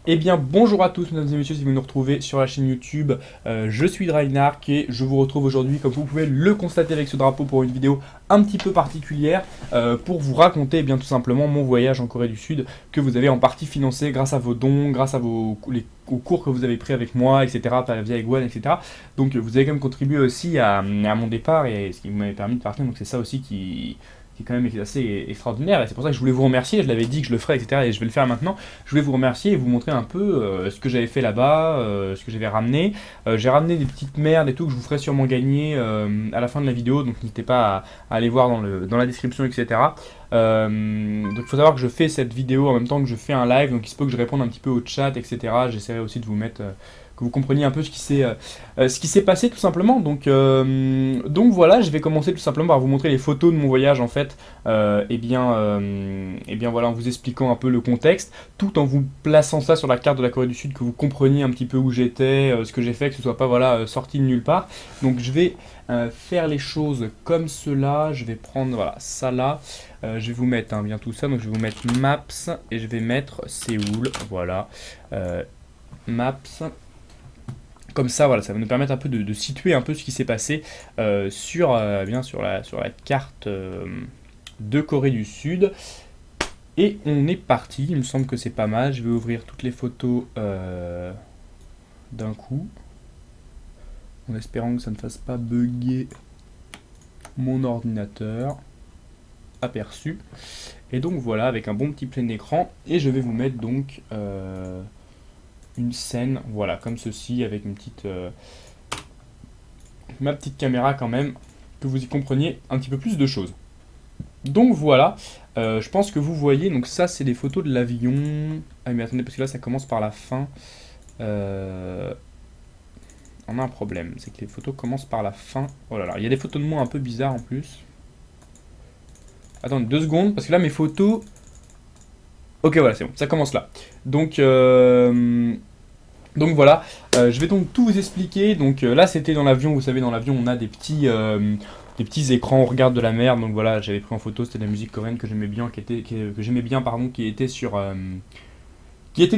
Eh bien bonjour à tous mesdames et messieurs si vous nous retrouvez sur la chaîne YouTube, je suis Dragnark et je vous retrouve aujourd'hui comme vous pouvez le constater avec ce drapeau pour une vidéo un petit peu particulière pour vous raconter bien tout simplement mon voyage en Corée du Sud que vous avez en partie financé grâce à vos dons, grâce à aux cours que vous avez pris avec moi, etc. via Eguan, etc. Donc vous avez quand même contribué aussi à mon départ et ce qui m'avait permis de partir, donc c'est ça aussi qui est quand même assez extraordinaire, et c'est pour ça que je voulais vous remercier, je l'avais dit que je le ferais, etc., et je vais le faire maintenant. Je voulais vous remercier et vous montrer un peu ce que j'avais fait là-bas, ce que j'avais ramené. J'ai ramené des petites merdes et tout que je vous ferai sûrement gagner à la fin de la vidéo, donc n'hésitez pas à aller voir dans la description, etc. Donc il faut savoir que je fais cette vidéo en même temps que je fais un live, donc il se peut que je réponde un petit peu au chat, etc. J'essaierai aussi de vous mettre... que vous compreniez un peu ce qui s'est passé tout simplement. Donc voilà, je vais commencer tout simplement par vous montrer les photos de mon voyage en fait, et bien voilà, en vous expliquant un peu le contexte, tout en vous plaçant ça sur la carte de la Corée du Sud, que vous compreniez un petit peu où j'étais, ce que j'ai fait, que ce soit pas voilà sorti de nulle part. Donc je vais faire les choses comme cela, je vais prendre voilà ça là, je vais vous mettre bien tout ça, donc je vais vous mettre Maps et je vais mettre Séoul, voilà, Maps. Comme ça, voilà, ça va nous permettre un peu de situer un peu ce qui s'est passé bien sur la carte de Corée du Sud. Et on est parti, il me semble que c'est pas mal. Je vais ouvrir toutes les photos d'un coup, en espérant que ça ne fasse pas bugger mon ordinateur. Aperçu. Et donc voilà, avec un bon petit plein écran. Et je vais vous mettre donc... une scène, voilà, comme ceci, avec ma petite caméra quand même, que vous y compreniez un petit peu plus de choses. Donc voilà, je pense que vous voyez, donc ça c'est des photos de l'avion. Ah mais attendez, parce que là ça commence par la fin. On a un problème, c'est que les photos commencent par la fin. Oh là là, il y a des photos de moi un peu bizarres en plus. Attendez 2 secondes, parce que là mes photos... Ok voilà, c'est bon, ça commence là. Donc voilà, je vais donc tout vous expliquer. Donc là c'était dans l'avion, vous savez dans l'avion on a des petits écrans, on regarde de la mer. Donc voilà, j'avais pris en photo, c'était de la musique coréenne que j'aimais bien, que j'aimais bien pardon, qui était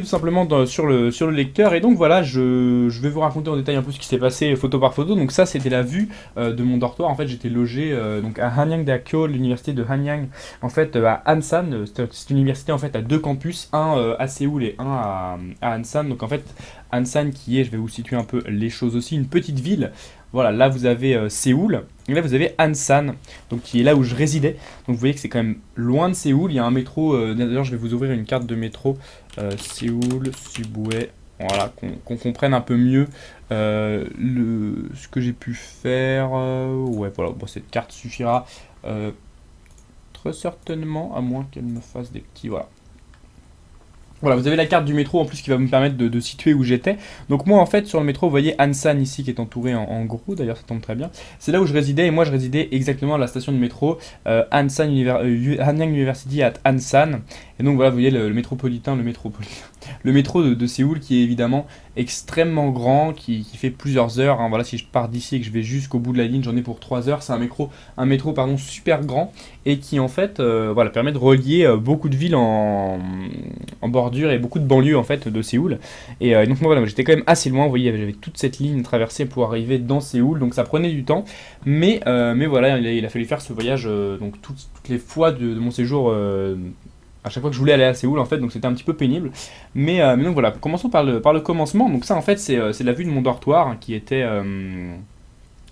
tout simplement sur le lecteur. Et donc voilà, je vais vous raconter en détail un peu ce qui s'est passé photo par photo. Donc ça c'était la vue de mon dortoir. En fait j'étais logé donc à Hanyang-daekyo, l'université de Hanyang, en fait à Ansan. C'est une université en fait à 2 campus, un à Séoul et un à Ansan. Donc en fait Ansan qui est, je vais vous situer un peu les choses aussi, une petite ville. Voilà, là vous avez Séoul, et là vous avez Ansan, donc qui est là où je résidais. Donc vous voyez que c'est quand même loin de Séoul, il y a un métro, d'ailleurs je vais vous ouvrir une carte de métro, Séoul, Subway, voilà, qu'on comprenne un peu mieux ce que j'ai pu faire. Ouais, voilà, bon, cette carte suffira très certainement, à moins qu'elle me fasse des petits, voilà. Voilà, vous avez la carte du métro en plus qui va me permettre de situer où j'étais. Donc moi en fait sur le métro, vous voyez Ansan ici qui est entouré en gros, d'ailleurs ça tombe très bien. C'est là où je résidais et moi je résidais exactement à la station de métro Hanyang University at Ansan. Et donc voilà, vous voyez le métro de Séoul qui est évidemment extrêmement grand, qui fait plusieurs heures. Hein. Voilà, si je pars d'ici et que je vais jusqu'au bout de la ligne, j'en ai pour 3 heures. C'est un métro pardon, super grand et qui en fait voilà, permet de relier beaucoup de villes en bordure et beaucoup de banlieues en fait de Séoul. Et donc moi voilà, j'étais quand même assez loin. Vous voyez, j'avais toute cette ligne traversée pour arriver dans Séoul, donc ça prenait du temps. Mais voilà, il a fallu faire ce voyage donc toutes les fois de mon séjour. À chaque fois que je voulais aller à Séoul en fait, donc c'était un petit peu pénible. Mais donc voilà, commençons par le commencement. Donc ça en fait c'est la vue de mon dortoir hein, qui était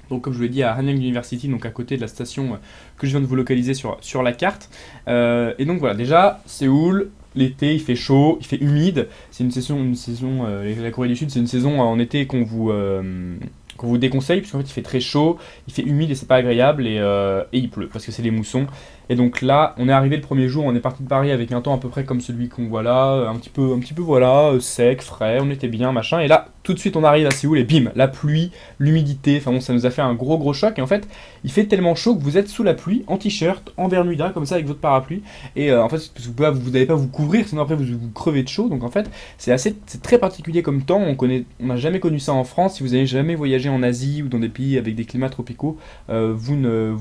donc comme je vous l'ai dit à Hanyang University, donc à côté de la station que je viens de vous localiser sur la carte. Et donc voilà, déjà Séoul, l'été il fait chaud, il fait humide. C'est une saison la Corée du Sud c'est une saison en été qu'on vous déconseille, puisqu'en fait il fait très chaud, il fait humide et c'est pas agréable, et il pleut, parce que c'est les moussons. Et donc là, on est arrivé le premier jour, on est parti de Paris avec un temps à peu près comme celui qu'on voit là, un petit peu voilà, sec, frais, on était bien, machin. Et là, tout de suite on arrive à Séoul et bim, la pluie, l'humidité, enfin bon, ça nous a fait un gros choc. Et en fait, il fait tellement chaud que vous êtes sous la pluie, en t-shirt, en bermuda, comme ça avec votre parapluie. Et en fait, vous n'allez pas vous couvrir, sinon après vous crevez de chaud. Donc en fait, c'est très particulier comme temps, on n'a jamais connu ça en France. Si vous n'avez jamais voyagé en Asie ou dans des pays avec des climats tropicaux, vous ne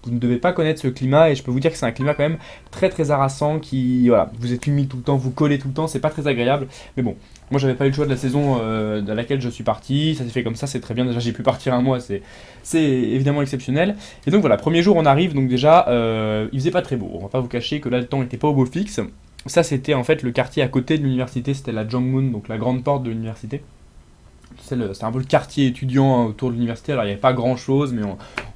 vous ne devez pas connaître ce climat et je peux vous dire que c'est un climat quand même très très harassant qui, voilà, vous êtes humide tout le temps, vous collez tout le temps, c'est pas très agréable. Mais bon, moi j'avais pas eu le choix de la saison dans laquelle je suis parti, ça s'est fait comme ça, c'est très bien. Déjà j'ai pu partir un mois, c'est évidemment exceptionnel. Et donc voilà, premier jour on arrive, donc déjà il faisait pas très beau, on va pas vous cacher que là le temps était pas au beau fixe. Ça c'était en fait le quartier à côté de l'université, c'était la Jongmun, donc la grande porte de l'université. C'est un peu le quartier étudiant autour de l'université. Alors il n'y avait pas grand chose, mais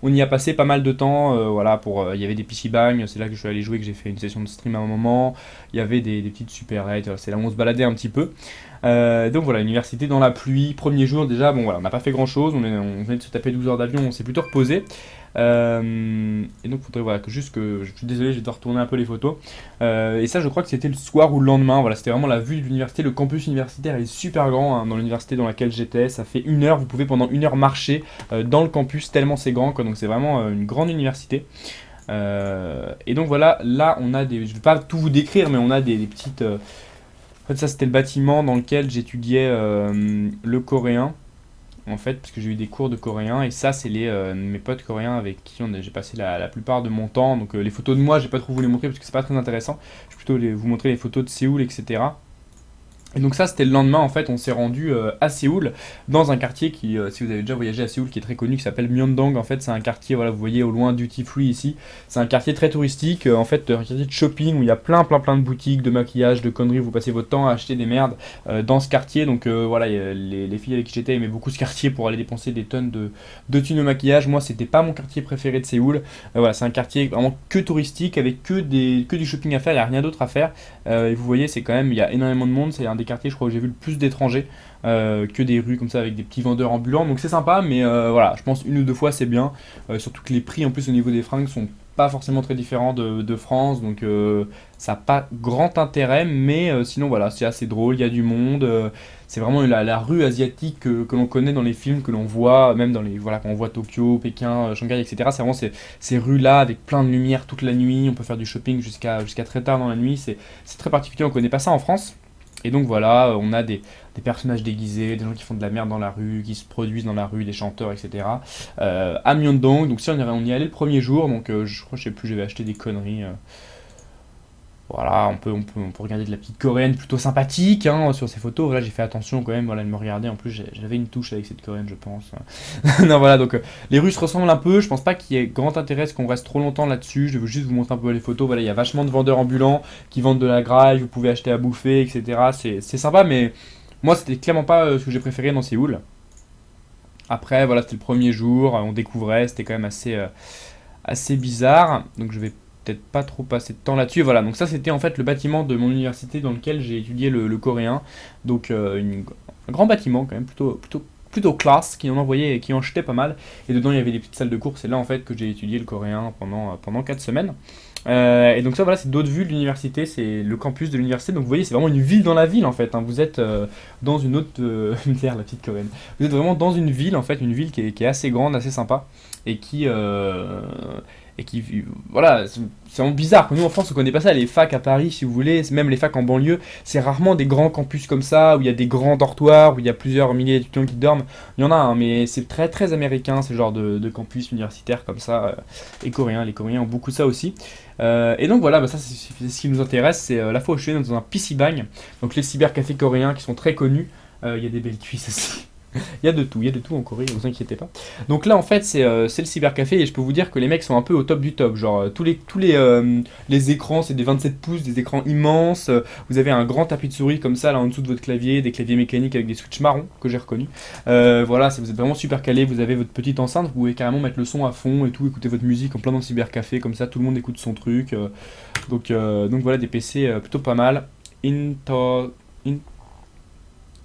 on y a passé pas mal de temps. Voilà, il y avait des PC Bang, c'est là que je suis allé jouer, que j'ai fait une session de stream à un moment. Il y avait des petites Super 8, c'est là où on se baladait un petit peu. Donc voilà, université dans la pluie, premier jour déjà, bon voilà, on n'a pas fait grand chose, on venait de se taper 12 heures d'avion, on s'est plutôt reposé. Et donc faudrait voilà que je suis désolé, je vais devoir retourner un peu les photos. Et ça je crois que c'était le soir ou le lendemain, voilà, c'était vraiment la vue de l'université. Le campus universitaire est super grand hein, dans l'université dans laquelle j'étais, ça fait 1 heure, vous pouvez pendant 1 heure marcher dans le campus tellement c'est grand quoi, donc c'est vraiment une grande université. Et donc voilà, là on a je vais pas tout vous décrire, mais on a des petites... En fait ça c'était le bâtiment dans lequel j'étudiais le coréen. En fait, parce que j'ai eu des cours de coréen, et ça, c'est mes potes coréens avec qui j'ai passé la plupart de mon temps. Donc, les photos de moi, j'ai pas trop vous les montrer parce que c'est pas très intéressant. Je vais plutôt vous montrer les photos de Séoul, etc. Et donc ça c'était le lendemain en fait, on s'est rendu à Séoul, dans un quartier qui, si vous avez déjà voyagé à Séoul, qui est très connu, qui s'appelle Myeongdong. En fait c'est un quartier, voilà vous voyez au loin Duty Free ici, c'est un quartier très touristique, en fait un quartier de shopping où il y a plein de boutiques, de maquillage, de conneries, vous passez votre temps à acheter des merdes dans ce quartier. Donc voilà, les filles avec qui j'étais aimaient beaucoup ce quartier pour aller dépenser des tonnes de thunes au maquillage. Moi c'était pas mon quartier préféré de Séoul. Voilà, c'est un quartier vraiment que touristique, avec que du shopping à faire, il n'y a rien d'autre à faire. Et vous voyez c'est quand même, il y a énormément de monde, c'est un des quartiers je crois où j'ai vu le plus d'étrangers, que des rues comme ça avec des petits vendeurs ambulants, donc c'est sympa. Mais voilà, je pense 1 ou 2 fois c'est bien, surtout que les prix en plus au niveau des fringues sont pas forcément très différents de France, donc ça n'a pas grand intérêt, mais sinon voilà, c'est assez drôle, il y a du monde, c'est vraiment la rue asiatique que l'on connaît dans les films, que l'on voit, même voilà, quand on voit Tokyo, Pékin, Shanghai, etc. C'est vraiment ces rues-là avec plein de lumière toute la nuit, on peut faire du shopping jusqu'à très tard dans la nuit, c'est très particulier, on connaît pas ça en France. Et donc voilà, on a des personnages déguisés, des gens qui font de la merde dans la rue, qui se produisent dans la rue, des chanteurs, etc. À Myeongdong, donc si on y allait le premier jour, donc je crois, je sais plus, j'avais acheté des conneries. Voilà, on peut regarder de la petite coréenne plutôt sympathique hein, sur ces photos. Là, j'ai fait attention quand même, voilà, de me regarder. En plus, j'avais une touche avec cette coréenne, je pense. Non, voilà, donc les Russes ressemblent un peu. Je pense pas qu'il y ait grand intérêt à ce qu'on reste trop longtemps là-dessus. Je vais juste vous montrer un peu les photos. Voilà, il y a vachement de vendeurs ambulants qui vendent de la graille. Vous pouvez acheter à bouffer, etc. C'est sympa, mais moi, c'était clairement pas ce que j'ai préféré dans Séoul. Après, voilà, c'était le premier jour. On découvrait, c'était quand même assez bizarre. Donc, je vais peut-être pas trop passer de temps là-dessus. Voilà, donc ça c'était en fait le bâtiment de mon université dans lequel j'ai étudié le coréen. Donc un grand bâtiment quand même, plutôt classe, qui en envoyait et qui en jetait pas mal. Et dedans il y avait des petites salles de cours. C'est là en fait que j'ai étudié le coréen pendant 4 semaines. Et donc ça voilà, c'est d'autres vues de l'université, c'est le campus de l'université. Donc vous voyez, c'est vraiment une ville dans la ville en fait. Hein. Vous êtes dans une autre... la petite coréenne. Vous êtes vraiment dans une ville en fait, une ville qui est assez grande, assez sympa. Et qui voilà, c'est vraiment bizarre. Nous en France on connaît pas ça, les facs à Paris si vous voulez, même les facs en banlieue, c'est rarement des grands campus comme ça, où il y a des grands dortoirs, où il y a plusieurs milliers d'étudiants qui dorment. Il y en a un, mais c'est très très américain ce genre de campus universitaire comme ça, et coréen, les Coréens ont beaucoup ça aussi. Et donc voilà, ça c'est ce qui nous intéresse, c'est la fois où je suis dans un PC Bang, donc les cybercafés coréens qui sont très connus, il y a des belles cuisses aussi. Il y a de tout en Corée, vous inquiétez pas. Donc là en fait c'est le cybercafé et je peux vous dire que les mecs sont un peu au top du top. Genre les écrans c'est des 27 pouces, des écrans immenses. Vous avez un grand tapis de souris comme ça là en dessous de votre clavier, des claviers mécaniques avec des switches marrons que j'ai reconnus. Voilà, si vous êtes vraiment super calé, vous avez votre petite enceinte, vous pouvez carrément mettre le son à fond et tout, écouter votre musique en plein dans le cybercafé, comme ça tout le monde écoute son truc. Donc voilà des PC plutôt pas mal.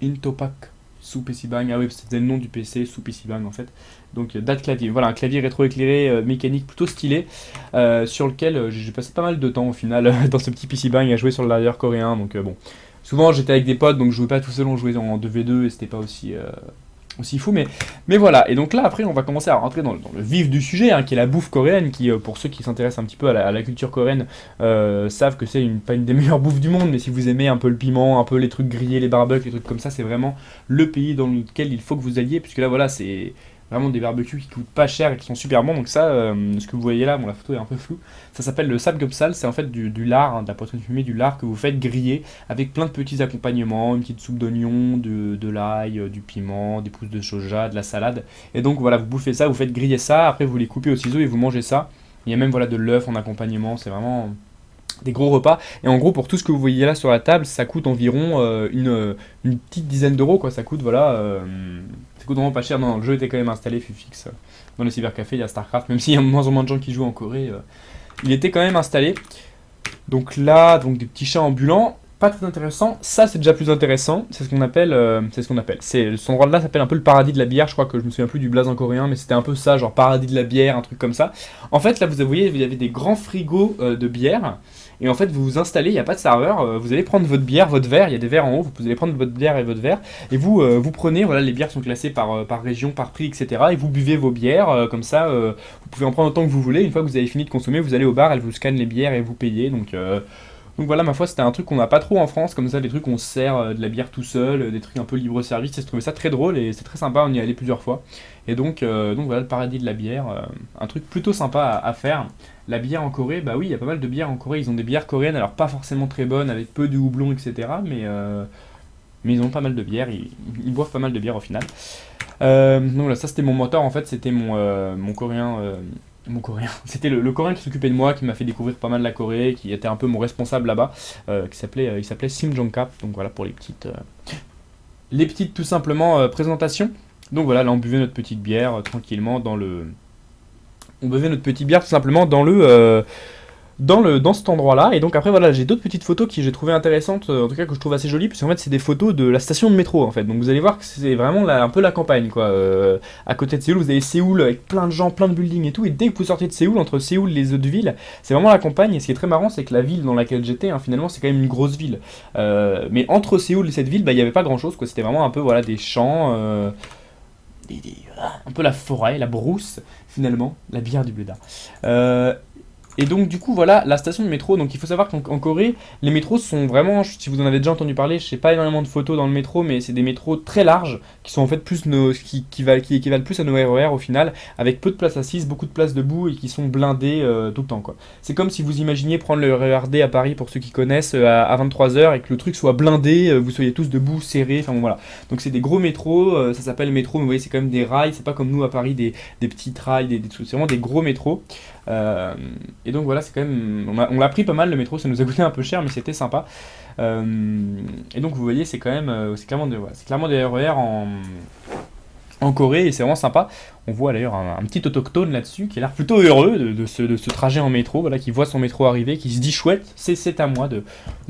Intopak sous PC Bang, ah oui, c'était le nom du PC, sous PC Bang en fait. Donc date clavier, voilà un clavier rétro-éclairé mécanique plutôt stylé, sur lequel j'ai passé pas mal de temps au final dans ce petit PC Bang à jouer sur le derrière coréen. Donc bon, souvent j'étais avec des potes donc je jouais pas tout seul, on jouait en 2v2 et c'était pas aussi fou, mais voilà. Et donc là après on va commencer à rentrer dans le vif du sujet hein, qui est la bouffe coréenne, qui pour ceux qui s'intéressent un petit peu à la culture coréenne savent que c'est pas une des meilleures bouffes du monde, mais si vous aimez un peu le piment, un peu les trucs grillés, les barbecues, les trucs comme ça, c'est vraiment le pays dans lequel il faut que vous alliez, puisque là voilà c'est Vraiment des barbecues qui coûtent pas cher et qui sont super bons. Donc ça, ce que vous voyez là, bon la photo est un peu floue, ça s'appelle le sapgopsal, c'est en fait du lard, hein, de la poitrine fumée, du lard que vous faites griller avec plein de petits accompagnements, une petite soupe d'oignon, de l'ail, du piment, des pousses de soja, de la salade. Et donc voilà, vous bouffez ça, vous faites griller ça, après vous les coupez au ciseau et vous mangez ça. Il y a même voilà de l'œuf en accompagnement, c'est vraiment des gros repas. Et en gros, pour tout ce que vous voyez là sur la table, ça coûte environ une petite dizaine d'euros, quoi. Ça coûte, voilà, ça coûte vraiment pas cher. Non, le jeu était quand même installé, fixe. Dans les cybercafés, il y a StarCraft, même s'il y a de moins en moins de gens qui jouent en Corée, il était quand même installé. Donc là, donc des petits chats ambulants, pas très intéressant. Ça, c'est déjà plus intéressant. C'est ce qu'on appelle, cet endroit-là s'appelle un peu le paradis de la bière. Je crois que je me souviens plus du blaze en coréen, mais c'était un peu ça, genre paradis de la bière, un truc comme ça. En fait, là, vous voyez, il y avait des grands frigos de bière. Et en fait, vous vous installez, il n'y a pas de serveur, vous allez prendre votre bière, votre verre, il y a des verres en haut, vous allez prendre votre bière et votre verre, et vous prenez, voilà, les bières sont classées par région, par prix, etc. Et vous buvez vos bières, comme ça, vous pouvez en prendre autant que vous voulez. Une fois que vous avez fini de consommer, vous allez au bar, elle vous scanne les bières et vous payez. Donc voilà, ma foi, c'était un truc qu'on n'a pas trop en France, comme ça, des trucs où on se sert de la bière tout seul, des trucs un peu libre-service, et je trouvais ça très drôle et c'est très sympa, on y est allé plusieurs fois. Et donc voilà, le paradis de la bière, un truc plutôt sympa à faire. La bière en Corée, bah oui, il y a pas mal de bières en Corée, ils ont des bières coréennes, alors pas forcément très bonnes, avec peu de houblon, etc. Mais ils ont pas mal de bières, ils boivent pas mal de bières au final. Donc là, ça c'était mon mentor, en fait, c'était mon coréen. Mon coréen. C'était le coréen qui s'occupait de moi, qui m'a fait découvrir pas mal la Corée, qui était un peu mon responsable là-bas, il s'appelait Sim Jong-kap. Donc voilà pour les petites tout simplement présentations. Donc voilà, là on buvait notre petite bière tranquillement on buvait notre petite bière tout simplement dans cet endroit-là. Et donc après voilà, j'ai d'autres petites photos qui j'ai trouvé intéressantes, en tout cas que je trouve assez jolies, puisqu'en fait c'est des photos de la station de métro en fait. Donc vous allez voir que c'est vraiment un peu la campagne quoi. À côté de Séoul, vous avez Séoul avec plein de gens, plein de buildings et tout. Et dès que vous sortez de Séoul, entre Séoul et les autres villes, c'est vraiment la campagne. Et ce qui est très marrant, c'est que la ville dans laquelle j'étais, hein, finalement, c'est quand même une grosse ville. Mais entre Séoul et cette ville, bah il y avait pas grand-chose quoi. C'était vraiment un peu voilà des champs. Un peu la forêt, la brousse, finalement, la bière du blédard. Et donc du coup voilà la station de métro. Donc il faut savoir qu'en Corée les métros sont vraiment, si vous en avez déjà entendu parler, je sais pas énormément de photos dans le métro, mais c'est des métros très larges qui sont en fait plus qui équivalent plus à nos RER au final, avec peu de place assise, beaucoup de place debout et qui sont blindés tout le temps quoi. C'est comme si vous imaginiez prendre le RER D à Paris pour ceux qui connaissent à 23 h et que le truc soit blindé, vous soyez tous debout, serrés, enfin bon, voilà. Donc c'est des gros métros, ça s'appelle métro, mais vous voyez c'est quand même des rails, c'est pas comme nous à Paris des petits rails, des trucs, c'est vraiment des gros métros. Euh, et donc voilà, c'est quand même, on l'a pris pas mal le métro, ça nous a coûté un peu cher, mais c'était sympa. Et donc vous voyez, c'est quand même, c'est clairement des RER en Corée et c'est vraiment sympa. On voit d'ailleurs un petit autochtone là-dessus qui a l'air plutôt heureux de ce trajet en métro, voilà, qui voit son métro arriver, qui se dit chouette, c'est à moi de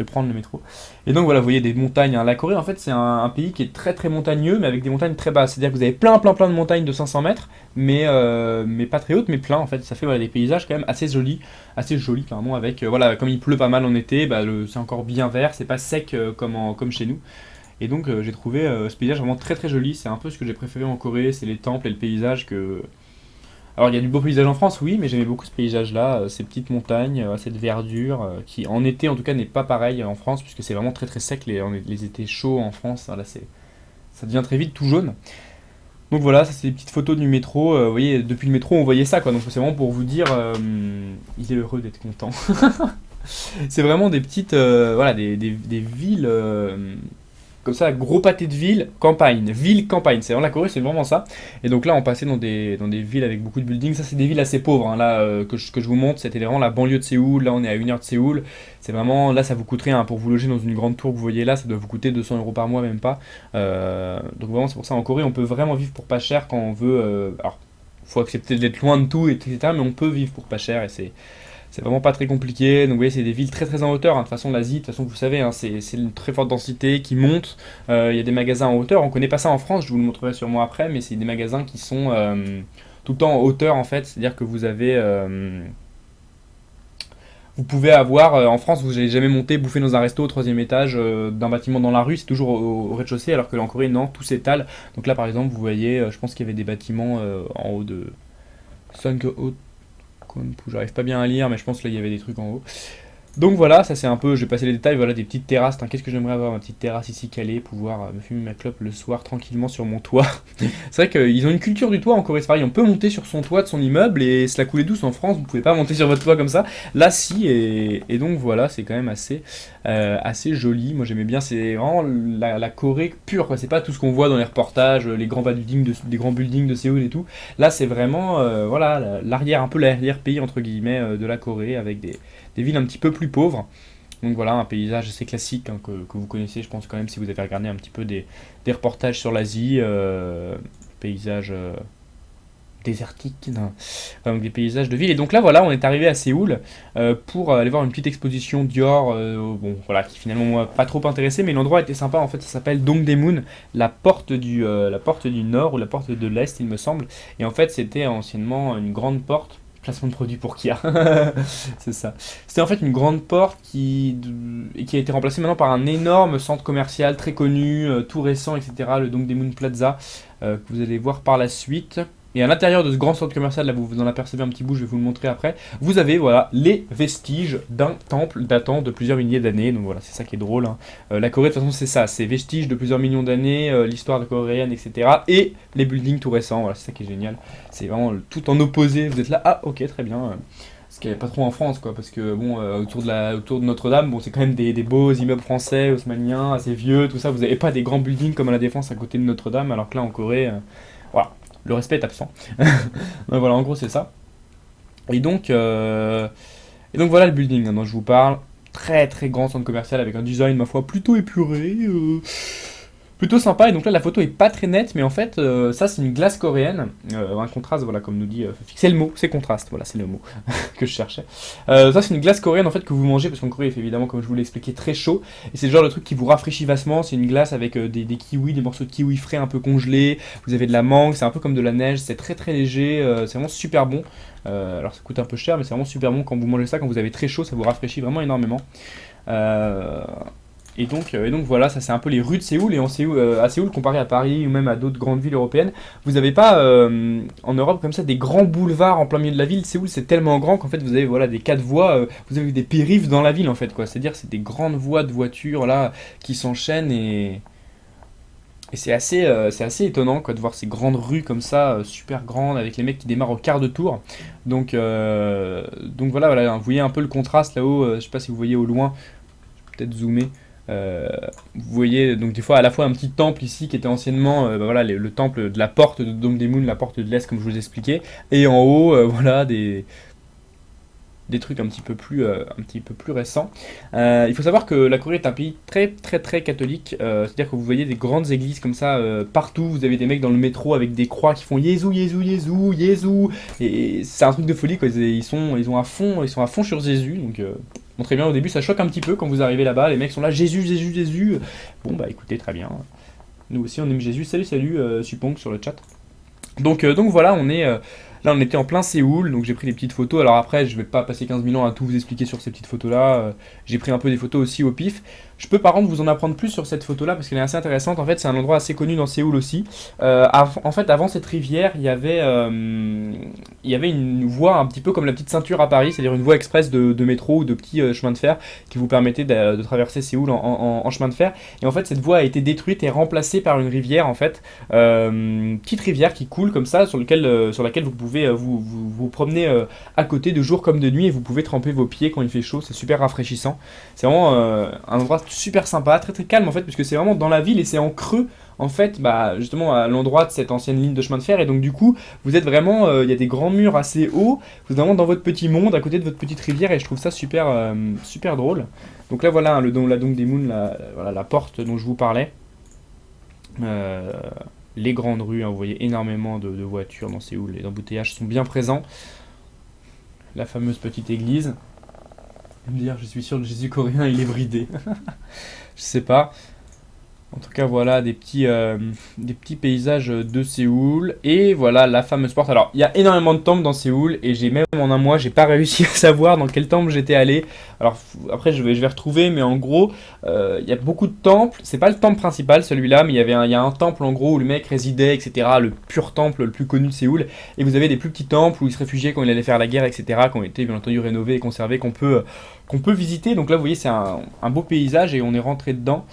prendre le métro. Et donc voilà, vous voyez des montagnes, hein. La Corée en fait c'est un pays qui est très très montagneux mais avec des montagnes très basses. C'est-à-dire que vous avez plein de montagnes de 500 mètres mais pas très hautes mais plein en fait. Ça fait voilà, des paysages quand même assez jolis clairement avec, voilà, comme il pleut pas mal en été, bah, c'est encore bien vert, c'est pas sec comme chez nous. Et donc j'ai trouvé ce paysage vraiment très très joli, c'est un peu ce que j'ai préféré en Corée, c'est les temples et le paysage que... Alors il y a du beau paysage en France, oui, mais j'aimais beaucoup ce paysage-là, ces petites montagnes, cette verdure, qui en été en tout cas n'est pas pareil en France, puisque c'est vraiment très très sec les étés chauds en France, hein, là ça devient très vite tout jaune. Donc voilà, ça c'est des petites photos du métro, vous voyez, depuis le métro on voyait ça quoi, donc c'est vraiment pour vous dire, il est heureux d'être content. C'est vraiment des petites, voilà, des villes comme ça, gros pâté de ville, campagne, c'est vraiment la Corée, c'est vraiment ça. Et donc là, on passait dans des villes avec beaucoup de buildings, ça c'est des villes assez pauvres, hein, là, que je vous montre, c'était vraiment la banlieue de Séoul, là on est à 1 heure de Séoul, c'est vraiment, là ça vous coûterait, hein, pour vous loger dans une grande tour que vous voyez là, ça doit vous coûter 200 euros par mois, même pas. Donc vraiment, c'est pour ça, en Corée, on peut vraiment vivre pour pas cher quand on veut, alors, faut accepter d'être loin de tout, etc., mais on peut vivre pour pas cher, et c'est vraiment pas très compliqué. Donc vous voyez, c'est des villes très très en hauteur, hein. De toute façon, l'Asie, de toute façon, vous savez, hein, c'est une très forte densité qui monte. Il y a des magasins en hauteur. On connaît pas ça en France, je vous le montrerai sûrement après, mais c'est des magasins qui sont tout le temps en hauteur en fait. C'est-à-dire que vous pouvez avoir, en France, vous n'allez jamais monter, bouffer dans un resto au troisième étage d'un bâtiment dans la rue, c'est toujours au rez-de-chaussée, alors que en Corée, non, tout s'étale. Donc là, par exemple, vous voyez, je pense qu'il y avait des bâtiments en haut de 5 hautes. J'arrive pas bien à lire, mais je pense que là il y avait des trucs en haut. Donc voilà, ça c'est un peu, je vais passer les détails, voilà des petites terrasses. Qu'est-ce que j'aimerais avoir, ma petite terrasse ici calée, pouvoir me fumer ma clope le soir tranquillement sur mon toit. C'est vrai qu'ils ont une culture du toit en Corée, c'est pareil, on peut monter sur son toit de son immeuble et se la couler douce. En France, vous pouvez pas monter sur votre toit comme ça. Là si, et donc voilà, c'est quand même assez joli. Moi j'aimais bien, c'est vraiment la Corée pure, quoi. C'est pas tout ce qu'on voit dans les reportages, les grands buildings des grands buildings de Séoul et tout. Là c'est vraiment voilà l'arrière, un peu l'arrière-pays entre guillemets de la Corée avec des villes un petit peu plus pauvres. Donc voilà, un paysage assez classique que vous connaissez, je pense quand même si vous avez regardé un petit peu des reportages sur l'Asie, paysage désertique, non. Enfin, donc des paysages de ville. Et donc là voilà, on est arrivé à Séoul pour aller voir une petite exposition Dior, bon voilà, qui finalement m'a pas trop intéressé, mais l'endroit était sympa en fait, ça s'appelle Dongdaemun, la porte du nord ou la porte de l'est il me semble. Et en fait c'était anciennement une grande porte. Placement de produit pour Kia. C'est ça. C'était en fait une grande porte qui a été remplacée maintenant par un énorme centre commercial très connu, tout récent, etc. Le Dongdaemun Plaza, que vous allez voir par la suite. Et à l'intérieur de ce grand centre commercial, là vous en apercevez un petit bout, je vais vous le montrer après, vous avez voilà les vestiges d'un temple datant de plusieurs milliers d'années. Donc voilà, c'est ça qui est drôle, hein. La Corée de toute façon c'est ça, c'est vestiges de plusieurs millions d'années, l'histoire de coréenne, etc. Et les buildings tout récents, voilà, c'est ça qui est génial. C'est vraiment tout en opposé, vous êtes là, ah ok très bien. Ce qu'il n'y avait pas trop en France, quoi, parce que bon, autour de Notre-Dame, bon, c'est quand même des beaux immeubles français, haussmanniens, assez vieux, tout ça. Vous n'avez pas des grands buildings comme à la Défense à côté de Notre-Dame, alors que là en Corée, voilà, le respect est absent. Donc voilà, en gros c'est ça. Et donc, euh, et donc voilà le building, hein, dont je vous parle. Très très grand centre commercial avec un design, ma foi, plutôt épuré. Plutôt sympa. Et donc là la photo est pas très nette, mais en fait ça c'est une glace coréenne, un contraste, voilà, comme nous dit c'est le mot, c'est contraste, voilà, c'est le mot que je cherchais. Ça c'est une glace coréenne en fait que vous mangez, parce qu'en Corée il fait évidemment, comme je vous l'ai expliqué, très chaud, et c'est le genre de truc qui vous rafraîchit vastement. C'est une glace avec des kiwis, des morceaux de kiwi frais un peu congelés, vous avez de la mangue, c'est un peu comme de la neige, c'est très très léger, c'est vraiment super bon. Alors ça coûte un peu cher, mais c'est vraiment super bon quand vous mangez ça, quand vous avez très chaud, ça vous rafraîchit vraiment énormément. Euh, et donc voilà, ça c'est un peu les rues de Séoul. Et à Séoul, comparé à Paris ou même à d'autres grandes villes européennes, vous n'avez pas en Europe comme ça des grands boulevards en plein milieu de la ville. Séoul c'est tellement grand qu'en fait vous avez voilà des quatre voies, vous avez des périphes dans la ville en fait, quoi. C'est-à-dire c'est des grandes voies de voitures là qui s'enchaînent, et c'est assez étonnant, quoi, de voir ces grandes rues comme ça, super grandes, avec les mecs qui démarrent au quart de tour. Donc voilà, vous voyez un peu le contraste là-haut. Je sais pas si vous voyez au loin, peut-être zoomer. Euh, Vous voyez donc des fois à la fois un petit temple ici qui était anciennement voilà, le temple de la porte de Dongdaemun, la porte de l'Est comme je vous expliquais, et en haut voilà des trucs un petit peu plus récents. Il faut savoir que la Corée est un pays très très très catholique, c'est-à-dire que vous voyez des grandes églises comme ça partout. Vous avez des mecs dans le métro avec des croix qui font Jésus, Jésus, Jésus, Jésus, et c'est un truc de folie, quoi. Ils sont à fond sur Jésus, donc bon, très bien. Au début ça choque un petit peu quand vous arrivez là-bas, les mecs sont là Jésus, Jésus, Jésus. Bon bah écoutez, très bien. Nous aussi on aime Jésus. Salut, salut, Supong sur le chat. Donc voilà, là on était en plein Séoul, donc j'ai pris des petites photos. Alors après, je vais pas passer 15 000 ans à tout vous expliquer sur ces petites photos-là. J'ai pris un peu des photos aussi au pif. Je peux par contre vous en apprendre plus sur cette photo-là parce qu'elle est assez intéressante. En fait, c'est un endroit assez connu dans Séoul aussi. En fait, avant cette rivière, il y avait une voie un petit peu comme la petite ceinture à Paris, c'est-à-dire une voie express de métro ou de petits chemins de fer qui vous permettait de traverser Séoul en chemin de fer. Et en fait, cette voie a été détruite et remplacée par une rivière, en fait, petite rivière qui coule comme ça, sur laquelle vous pouvez vous promener à côté de jour comme de nuit, et vous pouvez tremper vos pieds quand il fait chaud. C'est super rafraîchissant. C'est vraiment un endroit super sympa, très très calme en fait, puisque c'est vraiment dans la ville et c'est en creux. En fait, bah, justement à l'endroit de cette ancienne ligne de chemin de fer, et donc du coup, vous êtes vraiment, il y a des grands murs assez hauts, vous êtes vraiment dans votre petit monde, à côté de votre petite rivière, et je trouve ça super drôle. Donc là, voilà, la Dongdaemun, voilà, la porte dont je vous parlais. Euh, les grandes rues, hein, vous voyez énormément de voitures dans Séoul, les embouteillages sont bien présents. La fameuse petite église. Me dire, je suis sûr que Jésus coréen, il est bridé. Je sais pas. En tout cas, voilà des petits paysages de Séoul. Et voilà la fameuse porte. Alors, il y a énormément de temples dans Séoul. Et j'ai même en un mois, j'ai pas réussi à savoir dans quel temple j'étais allé. Alors, après, je vais retrouver. Mais en gros, il y a beaucoup de temples. C'est pas le temple principal, celui-là. Mais il y a un temple en gros où le mec résidait, etc. Le pur temple le plus connu de Séoul. Et vous avez des plus petits temples où il se réfugiait quand il allait faire la guerre, etc. Qui ont été bien entendu rénovés et conservés. Qu'on peut visiter. Donc là, vous voyez, c'est un beau paysage. Et on est rentré dedans.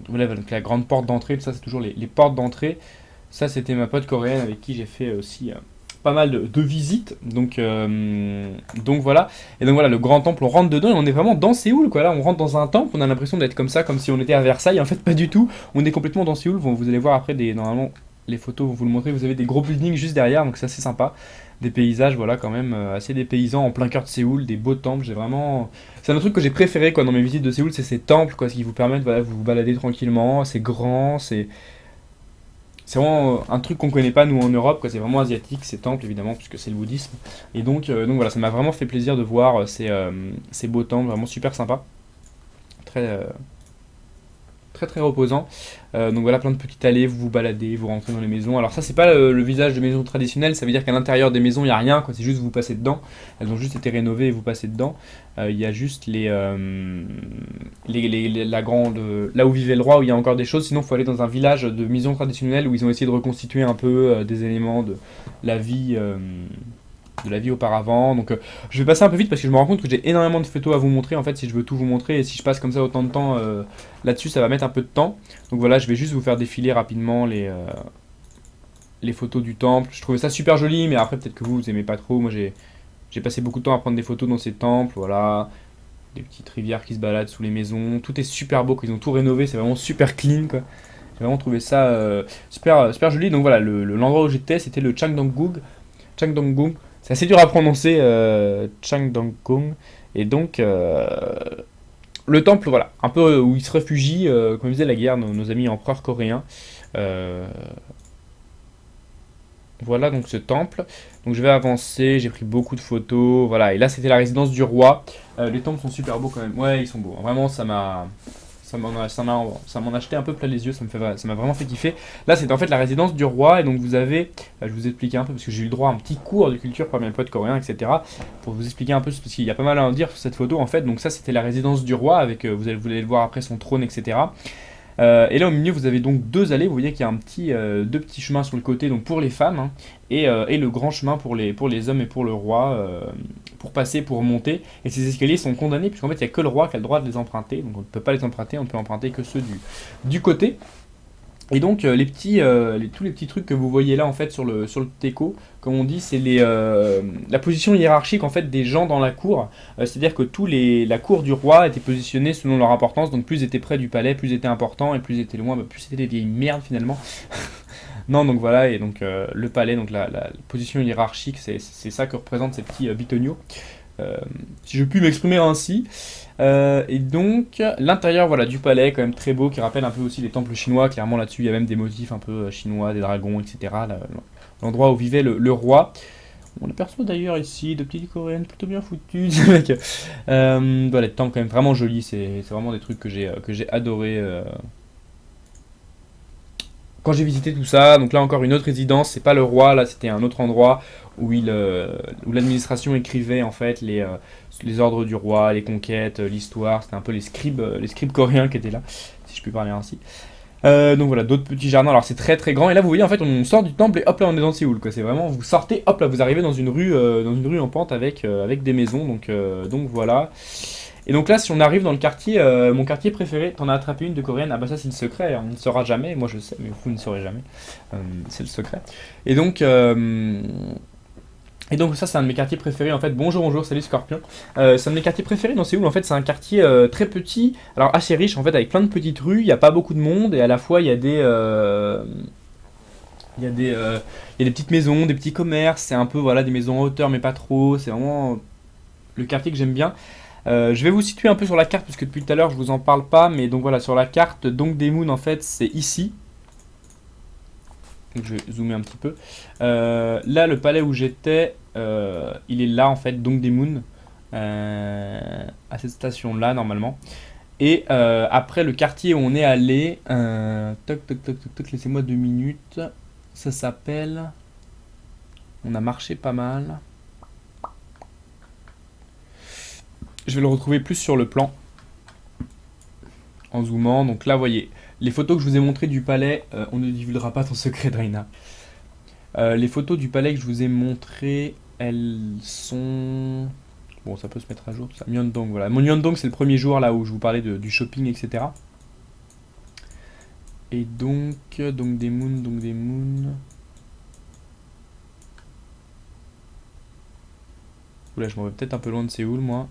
Voilà, donc la grande porte d'entrée, ça c'est toujours les portes d'entrée. Ça c'était ma pote coréenne avec qui j'ai fait aussi pas mal de visites. Donc voilà. Et donc voilà, le grand temple, on rentre dedans et on est vraiment dans Séoul quoi. Là, on rentre dans un temple, on a l'impression d'être comme ça, comme si on était à Versailles. En fait, pas du tout. On est complètement dans Séoul. Vous allez voir après normalement les photos vont vous le montrer. Vous avez des gros buildings juste derrière, donc c'est assez sympa. Des paysages, voilà, quand même assez dépaysants en plein cœur de Séoul, des beaux temples. J'ai vraiment c'est un autre truc que j'ai préféré quoi, dans mes visites de Séoul, c'est ces temples quoi, qui vous permettent voilà, vous vous balader tranquillement, c'est grand, c'est vraiment un truc qu'on connaît pas nous en Europe quoi, c'est vraiment asiatique ces temples évidemment puisque c'est le bouddhisme. Et donc voilà, ça m'a vraiment fait plaisir de voir ces beaux temples, vraiment super sympa, très très très reposant. Donc voilà, plein de petites allées, vous vous baladez, vous rentrez dans les maisons. Alors ça c'est pas le visage de maison traditionnelle, ça veut dire qu'à l'intérieur des maisons il n'y a rien, quoi. C'est juste vous passez dedans. Elles ont juste été rénovées et vous passez dedans. Il y a juste la grande, là où vivait le roi, où il y a encore des choses. Sinon il faut aller dans un village de maisons traditionnelles où ils ont essayé de reconstituer un peu des éléments la vie. De la vie auparavant. Donc je vais passer un peu vite parce que je me rends compte que j'ai énormément de photos à vous montrer en fait si je veux tout vous montrer et si je passe comme ça autant de temps là-dessus ça va mettre un peu de temps. Donc voilà, je vais juste vous faire défiler rapidement les photos du temple. Je trouvais ça super joli mais après peut-être que vous aimez pas trop. Moi j'ai passé beaucoup de temps à prendre des photos dans ces temples, voilà. Des petites rivières qui se baladent sous les maisons. Tout est super beau, ils ont tout rénové, c'est vraiment super clean quoi. J'ai vraiment trouvé ça super joli. Donc voilà, l'endroit où j'étais c'était le Changdong-gung. C'est assez dur à prononcer, Changdong-gung. Et donc, le temple, voilà, un peu où ils se réfugient, comme ils faisaient la guerre, nos amis empereurs coréens. Euh, voilà donc ce temple. Donc je vais avancer, j'ai pris beaucoup de photos, voilà. Et là c'était la résidence du roi. Les temples sont super beaux quand même. Ouais, ils sont beaux. Vraiment, ça m'en a acheté un peu plein les yeux, ça m'a vraiment fait kiffer. Là, c'est en fait la résidence du roi, et donc vous avez, je vais vous expliquer un peu, parce que j'ai eu le droit à un petit cours de culture par mes potes coréens, etc. Pour vous expliquer un peu, parce qu'il y a pas mal à en dire sur cette photo, en fait. Donc ça, c'était la résidence du roi, avec, vous allez le voir après, son trône, etc. Et là au milieu vous avez donc deux allées, vous voyez qu'il y a deux petits chemins sur le côté donc pour les femmes hein, et le grand chemin pour les hommes et pour le roi pour passer, pour monter. Et ces escaliers sont condamnés puisqu'en fait il n'y a que le roi qui a le droit de les emprunter, donc on ne peut pas les emprunter, on ne peut emprunter que ceux du côté. Et donc tous les petits trucs que vous voyez là en fait sur le teco, comme on dit, c'est la position hiérarchique en fait des gens dans la cour. C'est-à-dire que la cour du roi était positionnée selon leur importance. Donc plus ils étaient près du palais, plus ils étaient importants, et plus ils étaient loin, plus c'était des vieilles merdes finalement. Non, donc voilà, et donc le palais, donc la position hiérarchique, c'est ça que représentent ces petits bitoniaux. Euh, si je puis m'exprimer ainsi. Et donc, l'intérieur voilà, du palais, quand même très beau, qui rappelle un peu aussi les temples chinois. Clairement, là-dessus, il y a même des motifs un peu chinois, des dragons, etc. L'endroit où vivait le roi. On aperçoit d'ailleurs ici de petites coréennes plutôt bien foutues. Voilà, les temples quand même vraiment jolis. C'est vraiment des trucs que j'ai adoré. Quand j'ai visité tout ça, donc là encore une autre résidence, c'est pas le roi, là c'était un autre endroit où l'administration écrivait en fait les ordres du roi, les conquêtes, l'histoire, c'était un peu les scribes coréens qui étaient là, si je puis parler ainsi. Donc voilà, d'autres petits jardins, alors c'est très très grand, et là vous voyez en fait on sort du temple et hop là on est dans Séoul, quoi. C'est vraiment, vous sortez, hop là vous arrivez dans une rue en pente avec des maisons, donc voilà. Et donc là, si on arrive dans le quartier, mon quartier préféré, t'en as attrapé une de coréenne, ah bah ça c'est le secret, on ne saura jamais, moi je le sais, mais vous ne saurez jamais. C'est le secret. Et donc, euh, et donc ça c'est un de mes quartiers préférés en fait. Bonjour, salut Scorpion. C'est un de mes quartiers préférés dans Séoul. En fait c'est un quartier très petit, alors assez riche en fait avec plein de petites rues. Il n'y a pas beaucoup de monde et à la fois il y a des petites maisons, des petits commerces. C'est un peu voilà des maisons en hauteur mais pas trop. C'est vraiment le quartier que j'aime bien. Je vais vous situer un peu sur la carte parce que depuis tout à l'heure je vous en parle pas, mais donc voilà sur la carte Dongdaemun en fait c'est ici. Donc je vais zoomer un petit peu. Là le palais où j'étais, il est là en fait Dongdaemun, à cette station là normalement. Et après le quartier où on est allé, toc toc toc toc toc, laissez-moi 2 minutes. Ça s'appelle. On a marché pas mal. Je vais le retrouver plus sur le plan en zoomant. Donc là, vous voyez, les photos que je vous ai montrées du palais, on ne divulguera pas ton secret, Draina. Les photos du palais que je vous ai montrées, elles sont. Bon, ça peut se mettre à jour tout ça. Myeongdong, voilà. Mon Myeongdong, c'est le premier jour là où je vous parlais du shopping, etc. Et donc des moons, donc des moons. Oula, je m'en vais peut-être un peu loin de Séoul, moi.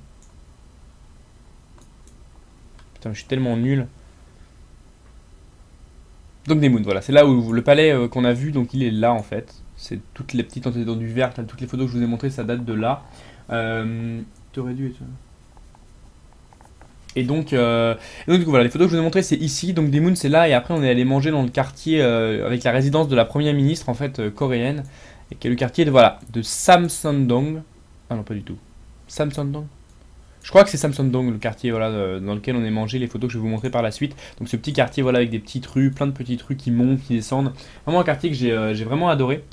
Putain, je suis tellement nul. Donc des moons, voilà. C'est là où le palais qu'on a vu, donc il est là en fait. C'est toutes les petites entités du vert, toutes les photos que je vous ai montrées, ça date de là. T'aurais dû être. Et donc voilà, les photos que je vous ai montrées, c'est ici. Donc des moons, c'est là. Et après, on est allé manger dans le quartier avec la résidence de la première ministre en fait coréenne, et qui est le quartier de voilà de Samsundong. Ah non, pas du tout. Samsundong. Je crois que c'est Samsundong, le quartier voilà, dans lequel on est mangé, les photos que je vais vous montrer par la suite. Donc ce petit quartier voilà, avec des petites rues, plein de petites rues qui montent, qui descendent. Vraiment un quartier que j'ai vraiment adoré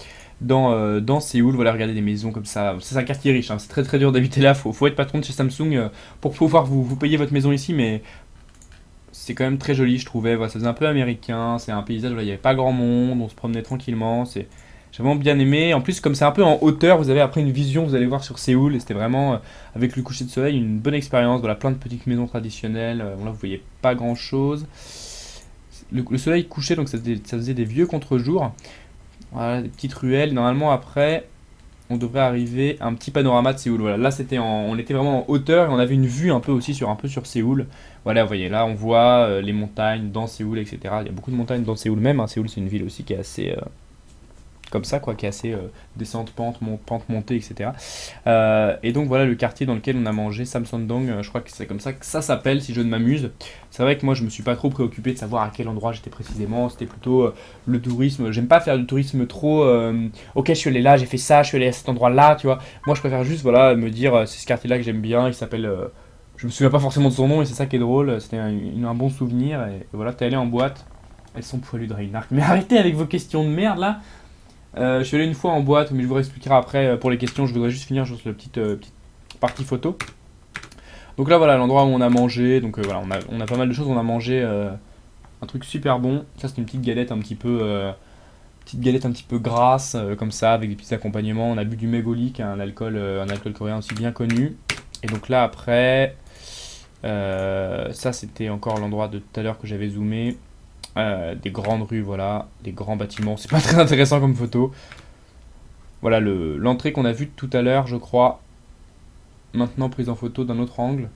dans Séoul. Voilà, regardez des maisons comme ça. C'est un quartier riche, hein. C'est très très dur d'habiter là. Faut être patron de chez Samsung pour pouvoir vous payer votre maison ici. Mais c'est quand même très joli, je trouvais. Voilà, ça faisait un peu américain. C'est un paysage où il n'y avait pas grand monde. On se promenait tranquillement. J'ai vraiment bien aimé. En plus, comme c'est un peu en hauteur, vous avez après une vision, vous allez voir sur Séoul. Et c'était vraiment, avec le coucher de soleil, une bonne expérience. Voilà, plein de petites maisons traditionnelles. Bon, là, vous voyez pas grand chose. Le soleil couchait, donc ça faisait des vieux contre-jours. Voilà, des petites ruelles. Normalement, après, on devrait arriver à un petit panorama de Séoul. Voilà, là, on était vraiment en hauteur et on avait une vue un peu aussi sur Séoul. Voilà, vous voyez, là, on voit les montagnes dans Séoul, etc. Il y a beaucoup de montagnes dans Séoul même, hein. Séoul, c'est une ville aussi qui est assez comme ça, quoi, qui est assez descente, pente montée, etc. Et donc voilà le quartier dans lequel on a mangé, Samsundong, je crois que c'est comme ça que ça s'appelle, si je ne m'amuse. C'est vrai que moi je me suis pas trop préoccupé de savoir à quel endroit j'étais précisément, c'était plutôt le tourisme. J'aime pas faire du tourisme trop, ok je suis allé là, j'ai fait ça, je suis allé à cet endroit là, tu vois. Moi je préfère juste voilà, me dire c'est ce quartier là que j'aime bien, il s'appelle. Je me souviens pas forcément de son nom et c'est ça qui est drôle, c'était un bon souvenir. Et voilà, t'es allé en boîte, elles sont poilues de Reinhardt. Mais arrêtez avec vos questions de merde là. Je suis allé une fois en boîte, mais je vous expliquerai après pour les questions. Je voudrais juste finir sur la petite partie photo. Donc là, voilà l'endroit où on a mangé. Donc voilà, on a pas mal de choses. On a mangé un truc super bon. Ça, c'est une petite galette un petit peu grasse, comme ça, avec des petits accompagnements. On a bu du Megolik, un alcool coréen aussi bien connu. Et donc là, après, ça, c'était encore l'endroit de tout à l'heure que j'avais zoomé. Des grandes rues, voilà, des grands bâtiments. C'est pas très intéressant comme photo. Voilà l'entrée qu'on a vue tout à l'heure, je crois. Maintenant prise en photo d'un autre angle.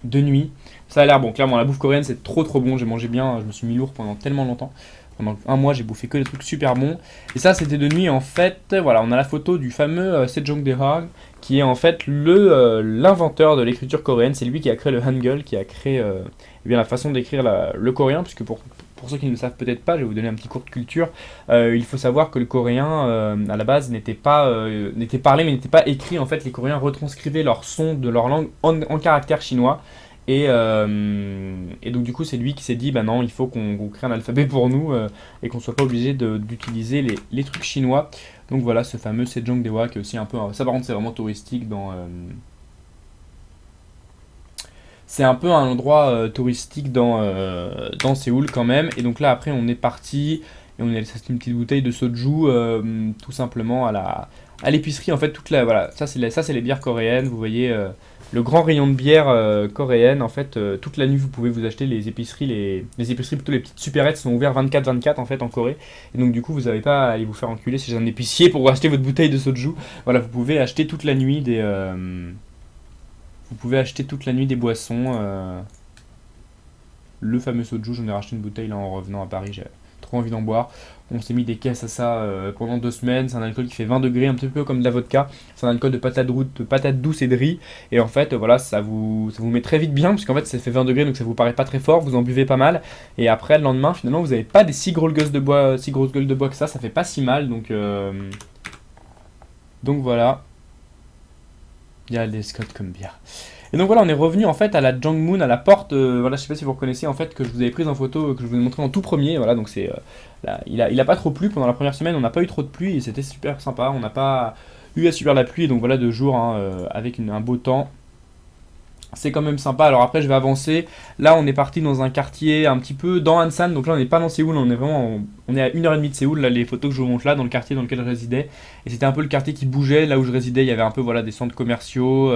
De nuit. Ça a l'air bon. Clairement, la bouffe coréenne, c'est trop trop bon. J'ai mangé bien. Je me suis mis lourd pendant tellement longtemps. Pendant un mois, j'ai bouffé que des trucs super bons. Et ça, c'était de nuit. En fait, voilà, on a la photo du fameux Sejong-dae, qui est en fait l'inventeur de l'écriture coréenne. C'est lui qui a créé le Hangul, qui a créé eh bien, la façon d'écrire le coréen, puisque pour ceux qui ne le savent peut-être pas, je vais vous donner un petit cours de culture. Il faut savoir que le coréen, à la base, n'était parlé, mais n'était pas écrit. En fait, les Coréens retranscrivaient leur son de leur langue en caractère chinois. Et donc du coup c'est lui qui s'est dit bah non il faut qu'on crée un alphabet pour nous et qu'on soit pas obligé d'utiliser les trucs chinois. Donc voilà ce fameux Sejong-dae qui est aussi un peu ça par contre c'est vraiment touristique c'est un peu un endroit touristique dans Séoul quand même. Et donc là après on est parti et on est allé s'acheter une petite bouteille de soju tout simplement à l'épicerie. En fait voilà ça c'est les bières coréennes. Vous voyez le grand rayon de bière coréenne. En fait toute la nuit vous pouvez vous acheter les épiceries. Les épiceries plutôt les petites supérettes sont ouvertes 24/24 en fait en Corée. Et donc du coup vous n'avez pas à aller vous faire enculer chez un épicier pour acheter votre bouteille de soju. Voilà vous pouvez acheter toute la nuit des boissons. Le fameux soju, j'en ai racheté une bouteille là en revenant à Paris, j'ai trop envie d'en boire. On s'est mis des caisses à ça pendant 2 semaines. C'est un alcool qui fait 20 degrés, un petit peu comme de la vodka. C'est un alcool de patates douces et de riz. Et en fait, voilà, ça vous met très vite bien, parce qu'en fait, ça fait 20 degrés, donc ça vous paraît pas très fort. Vous en buvez pas mal. Et après, le lendemain, finalement, vous n'avez pas des si grosses gueules de bois que ça. Ça fait pas si mal. Donc voilà. Il y a des Scott comme bière. Et donc voilà, on est revenu en fait à la Jangmun, à la porte, voilà, je sais pas si vous reconnaissez en fait, que je vous avais prise en photo, que je vous ai montré en tout premier, voilà, donc c'est, là, il a pas trop plu pendant la première semaine, on n'a pas eu trop de pluie, et c'était super sympa, on n'a pas eu à subir la pluie, donc voilà, 2 jours, hein, avec un beau temps. C'est quand même sympa. Alors après, je vais avancer. Là, on est parti dans un quartier un petit peu dans Ansan. Donc là, on n'est pas dans Séoul, on est vraiment, on est à 1h30 de Séoul. Là, les photos que je vous montre là, dans le quartier dans lequel je résidais. Et c'était un peu le quartier qui bougeait. Là où je résidais, il y avait un peu voilà des centres commerciaux.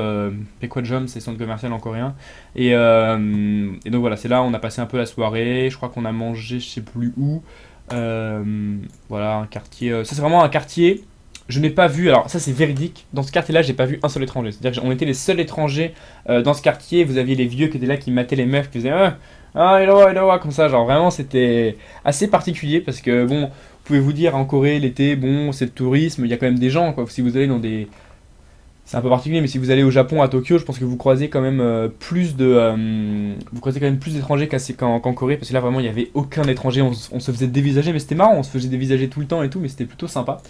Pekwajom, c'est centre commercial en coréen. Et donc voilà, c'est là où on a passé un peu la soirée. Je crois qu'on a mangé, je sais plus où. Voilà, un quartier. Ça, c'est vraiment un quartier. Je n'ai pas vu, alors ça c'est véridique, dans ce quartier-là, j'ai pas vu un seul étranger. C'est-à-dire qu'on était les seuls étrangers dans ce quartier. Vous aviez les vieux qui étaient là, qui mataient les meufs, qui faisaient hello, comme ça. Genre vraiment, c'était assez particulier parce que bon, vous pouvez vous dire en Corée, l'été, bon, c'est le tourisme, il y a quand même des gens, quoi. Si vous allez dans des. C'est un peu particulier, mais si vous allez au Japon, à Tokyo, je pense que vous croisez quand même vous croisez quand même plus d'étrangers qu'en Corée, parce que là vraiment il y avait aucun étranger, on se faisait dévisager, mais c'était marrant, on se faisait dévisager tout le temps et tout, mais c'était plutôt sympa.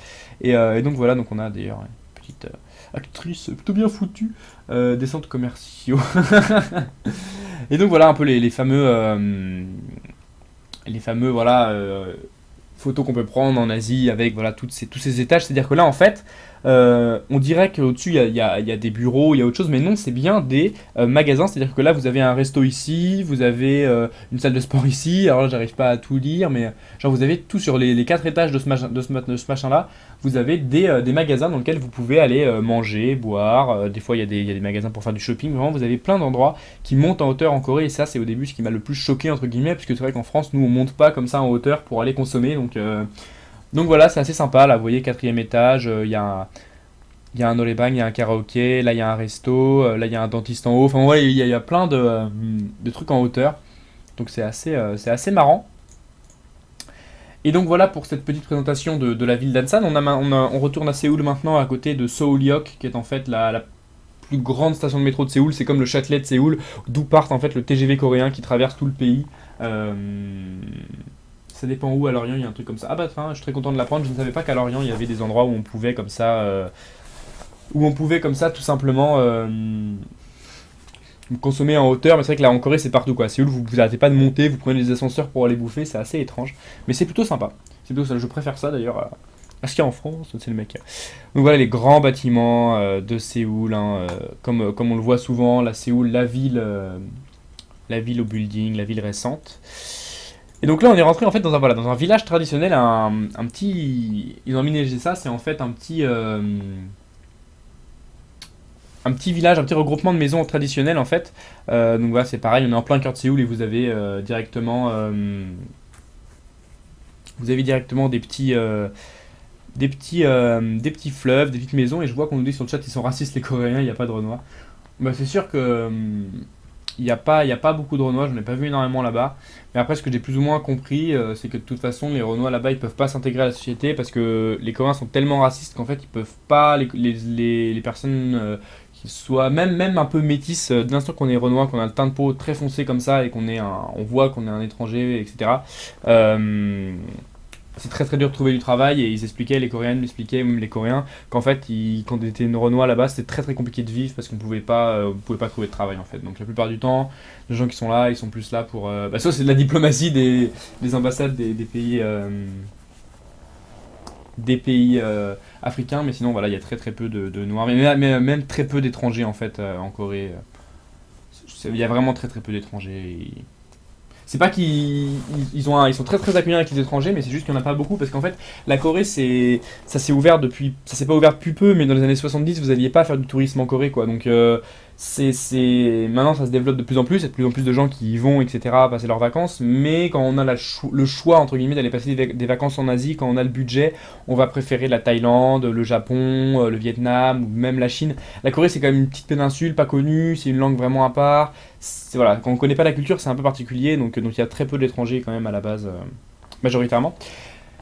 Et donc voilà, donc on a d'ailleurs une petite actrice plutôt bien foutue des centres commerciaux. Et donc voilà un peu les fameux voilà photos qu'on peut prendre en Asie avec voilà tous ces étages. C'est-à-dire que là en fait, on dirait qu'au-dessus il y a des bureaux, il y a autre chose, mais non, c'est bien des magasins. C'est-à-dire que là vous avez un resto ici, vous avez une salle de sport ici. Alors là j'arrive pas à tout lire, mais genre vous avez tout sur les 4 étages de ce machin-là. Vous avez des magasins dans lesquels vous pouvez aller manger, boire. Des fois il y a des magasins pour faire du shopping. Vraiment vous avez plein d'endroits qui montent en hauteur en Corée, et ça c'est au début ce qui m'a le plus choqué entre guillemets, puisque c'est vrai qu'en France nous on monte pas comme ça en hauteur pour aller consommer, donc voilà, c'est assez sympa. Là vous voyez, 4e étage, il y a un norebang, il y a un karaoké, là il y a un resto, là il y a un dentiste en haut, enfin voilà, il y a plein de trucs en hauteur, donc c'est assez marrant. Et donc voilà pour cette petite présentation de la ville d'Ansan. On retourne à Séoul maintenant, à côté de Seoul-yok, qui est en fait la plus grande station de métro de Séoul. C'est comme le Châtelet de Séoul, d'où part en fait le TGV coréen qui traverse tout le pays. Euh, Ça dépend où à Lorient, il y a un truc comme ça. Ah bah enfin, je suis très content de l'apprendre. Je ne savais pas qu'à Lorient il y avait des endroits où on pouvait comme ça tout simplement consommer en hauteur. Mais c'est vrai que là en Corée c'est partout quoi. Séoul, vous arrêtez pas de monter, vous prenez les ascenseurs pour aller bouffer, c'est assez étrange. Mais c'est plutôt sympa. C'est plutôt ça. Je préfère ça d'ailleurs à ce qu'il y a en France. C'est le mec. Donc voilà les grands bâtiments de Séoul, hein, comme on le voit souvent. La Séoul, la ville au building, la ville récente. Et donc là, on est rentré en fait dans un village traditionnel, un petit. Ils ont aménagé ça, c'est en fait un petit village, un petit regroupement de maisons traditionnelles en fait. Donc voilà, c'est pareil, on est en plein cœur de Séoul et vous avez directement des petits fleuves, des petites maisons. Et je vois qu'on nous dit sur le chat ils sont racistes les Coréens, il n'y a pas de Renois. Bah c'est sûr que il y a pas beaucoup de Renois, j'en ai pas vu énormément là-bas. Mais après, ce que j'ai plus ou moins compris, c'est que de toute façon, les Renois là-bas, ils peuvent pas s'intégrer à la société parce que les Coréens sont tellement racistes qu'en fait, ils peuvent pas, les personnes qui soient même un peu métisses, de l'instant qu'on est Renois, qu'on a le teint de peau très foncé comme ça et on voit qu'on est un étranger, etc. euh, c'est très très dur de trouver du travail, et ils expliquaient, les Coréennes m'expliquaient, même les Coréens, qu'en fait, quand on était une Renois là-bas, c'était très très compliqué de vivre parce qu'on pouvait pas trouver de travail en fait. Donc la plupart du temps, les gens qui sont là, ils sont plus là pour. Ça, c'est de la diplomatie des ambassades des pays africains, mais sinon, voilà, il y a très très peu de Noirs, mais même très peu d'étrangers en fait en Corée. Il y a vraiment très très peu d'étrangers. C'est pas qu'ils sont très très accueillants avec les étrangers, mais c'est juste qu'il n'y en a pas beaucoup parce qu'en fait, la Corée, ça s'est ouvert depuis. Ça s'est pas ouvert depuis peu, mais dans les années 70, vous alliez pas faire du tourisme en Corée, quoi. Donc, maintenant, ça se développe de plus en plus, il y a de plus en plus de gens qui y vont, etc., passer leurs vacances. Mais quand on a le choix, entre guillemets, d'aller passer des vacances en Asie, quand on a le budget, on va préférer la Thaïlande, le Japon, le Vietnam, ou même la Chine. La Corée, c'est quand même une petite péninsule, pas connue, c'est une langue vraiment à part. Voilà, quand on connaît pas la culture, c'est un peu particulier, donc il y a très peu d'étrangers quand même à la base, majoritairement.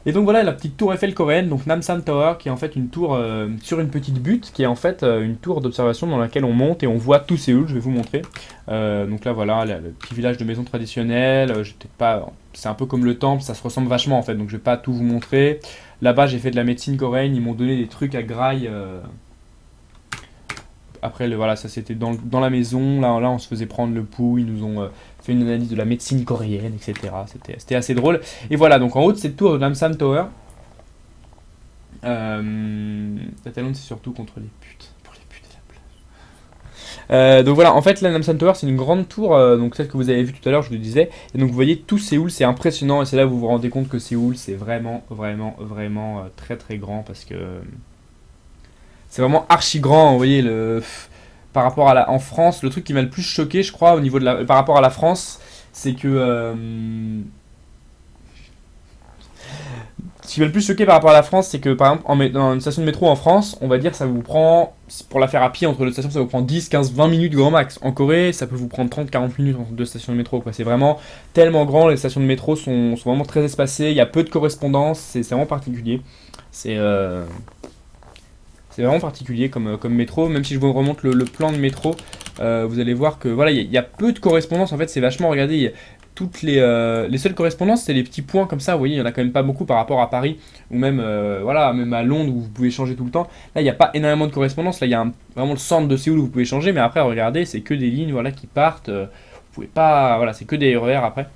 Et donc voilà la petite tour Eiffel coréenne, donc Namsan Tower, qui est en fait une tour sur une petite butte, qui est en fait une tour d'observation dans laquelle on monte et on voit tout Séoul. Je vais vous montrer. Donc là voilà, le petit village de maisons traditionnelles. C'est un peu comme le temple, ça se ressemble vachement en fait, donc je vais pas tout vous montrer. Là-bas j'ai fait de la médecine coréenne, ils m'ont donné des trucs à graille Après, voilà, ça c'était dans la maison. Là, on se faisait prendre le pouls. Ils nous ont fait une analyse de la médecine coréenne, etc. C'était assez drôle. Et voilà, donc en haut de cette tour de Namsan Tower, la Thaïlande, c'est surtout contre les putes. Pour les putes et la donc voilà, en fait, la Namsan Tower, c'est une grande tour, donc celle que vous avez vue tout à l'heure, je vous le disais. Et donc vous voyez, tout Séoul, c'est impressionnant. Et c'est là que vous vous rendez compte que Séoul, c'est vraiment, vraiment, vraiment très, très grand. Parce que c'est vraiment archi grand. Vous voyez, par rapport à en France, le truc qui m'a le plus choqué, je crois, au niveau par rapport à la France, c'est que ce qui m'a le plus choqué par rapport à la France, c'est que par exemple, dans une station de métro en France, on va dire ça vous prend, pour la faire à pied entre deux stations, ça vous prend 10, 15, 20 minutes grand max. En Corée, ça peut vous prendre 30, 40 minutes entre deux stations de métro, quoi. C'est vraiment tellement grand, les stations de métro sont vraiment très espacées, il y a peu de correspondance, c'est vraiment particulier. C'est vraiment particulier comme métro, même si je vous remonte le plan de métro, vous allez voir que voilà, il y a peu de correspondance, en fait c'est vachement, regardez, toutes les seules correspondances, c'est les petits points comme ça, vous voyez, il n'y en a quand même pas beaucoup par rapport à Paris, ou même, voilà, même à Londres où vous pouvez changer tout le temps. Là, il n'y a pas énormément de correspondance, là, il y a vraiment le centre de Séoul où vous pouvez changer, mais après, regardez, c'est que des lignes voilà, qui partent, vous pouvez pas, voilà, c'est que des RER après.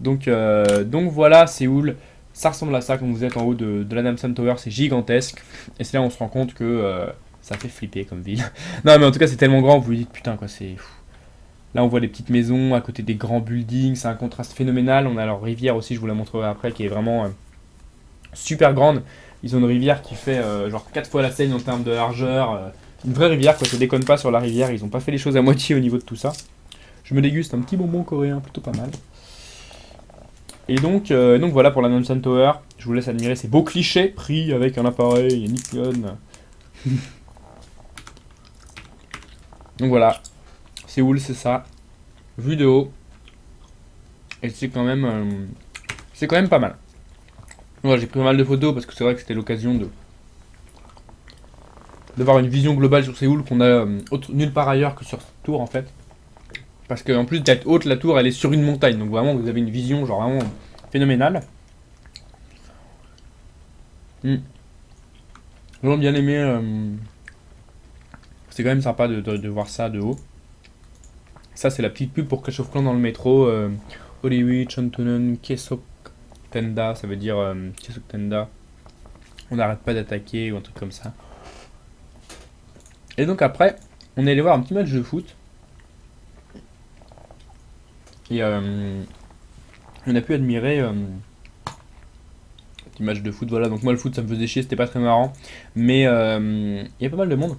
Donc voilà, Séoul, ça ressemble à ça quand vous êtes en haut de la Namsan Tower, c'est gigantesque, et c'est là où on se rend compte que ça fait flipper comme ville. Non, mais en tout cas, c'est tellement grand, vous vous dites, putain, quoi, c'est... Là, on voit les petites maisons à côté des grands buildings, c'est un contraste phénoménal. On a leur rivière aussi, je vous la montrerai après, qui est vraiment super grande. Ils ont une rivière qui fait genre 4 fois la Seine en termes de largeur. Une vraie rivière, quoi, ça déconne pas sur la rivière. Ils ont pas fait les choses à moitié au niveau de tout ça. Je me déguste un petit bonbon coréen, plutôt pas mal. Et donc voilà pour la Namsan Tower. Je vous laisse admirer ces beaux clichés pris avec un appareil Nikon. Donc voilà. Séoul, c'est ça, vue de haut, et c'est quand même pas mal. Voilà, j'ai pris pas mal de photos parce que c'est vrai que c'était l'occasion d'avoir une vision globale sur Séoul qu'on a nulle part ailleurs que sur cette tour en fait. Parce qu'en plus d'être haute, la tour elle est sur une montagne, donc vraiment vous avez une vision genre vraiment phénoménale. J'ai vraiment bien aimé, c'est quand même sympa de voir ça de haut. Ça, c'est la petite pub pour Clash of Clans dans le métro. Oliwi, Chantunen, Kesok Tenda, ça veut dire Kesok Tenda. On n'arrête pas d'attaquer ou un truc comme ça. Et donc après, on est allé voir un petit match de foot. Et on a pu admirer un petit match de foot. Voilà, donc moi le foot ça me faisait chier, c'était pas très marrant. Mais il y a pas mal de monde.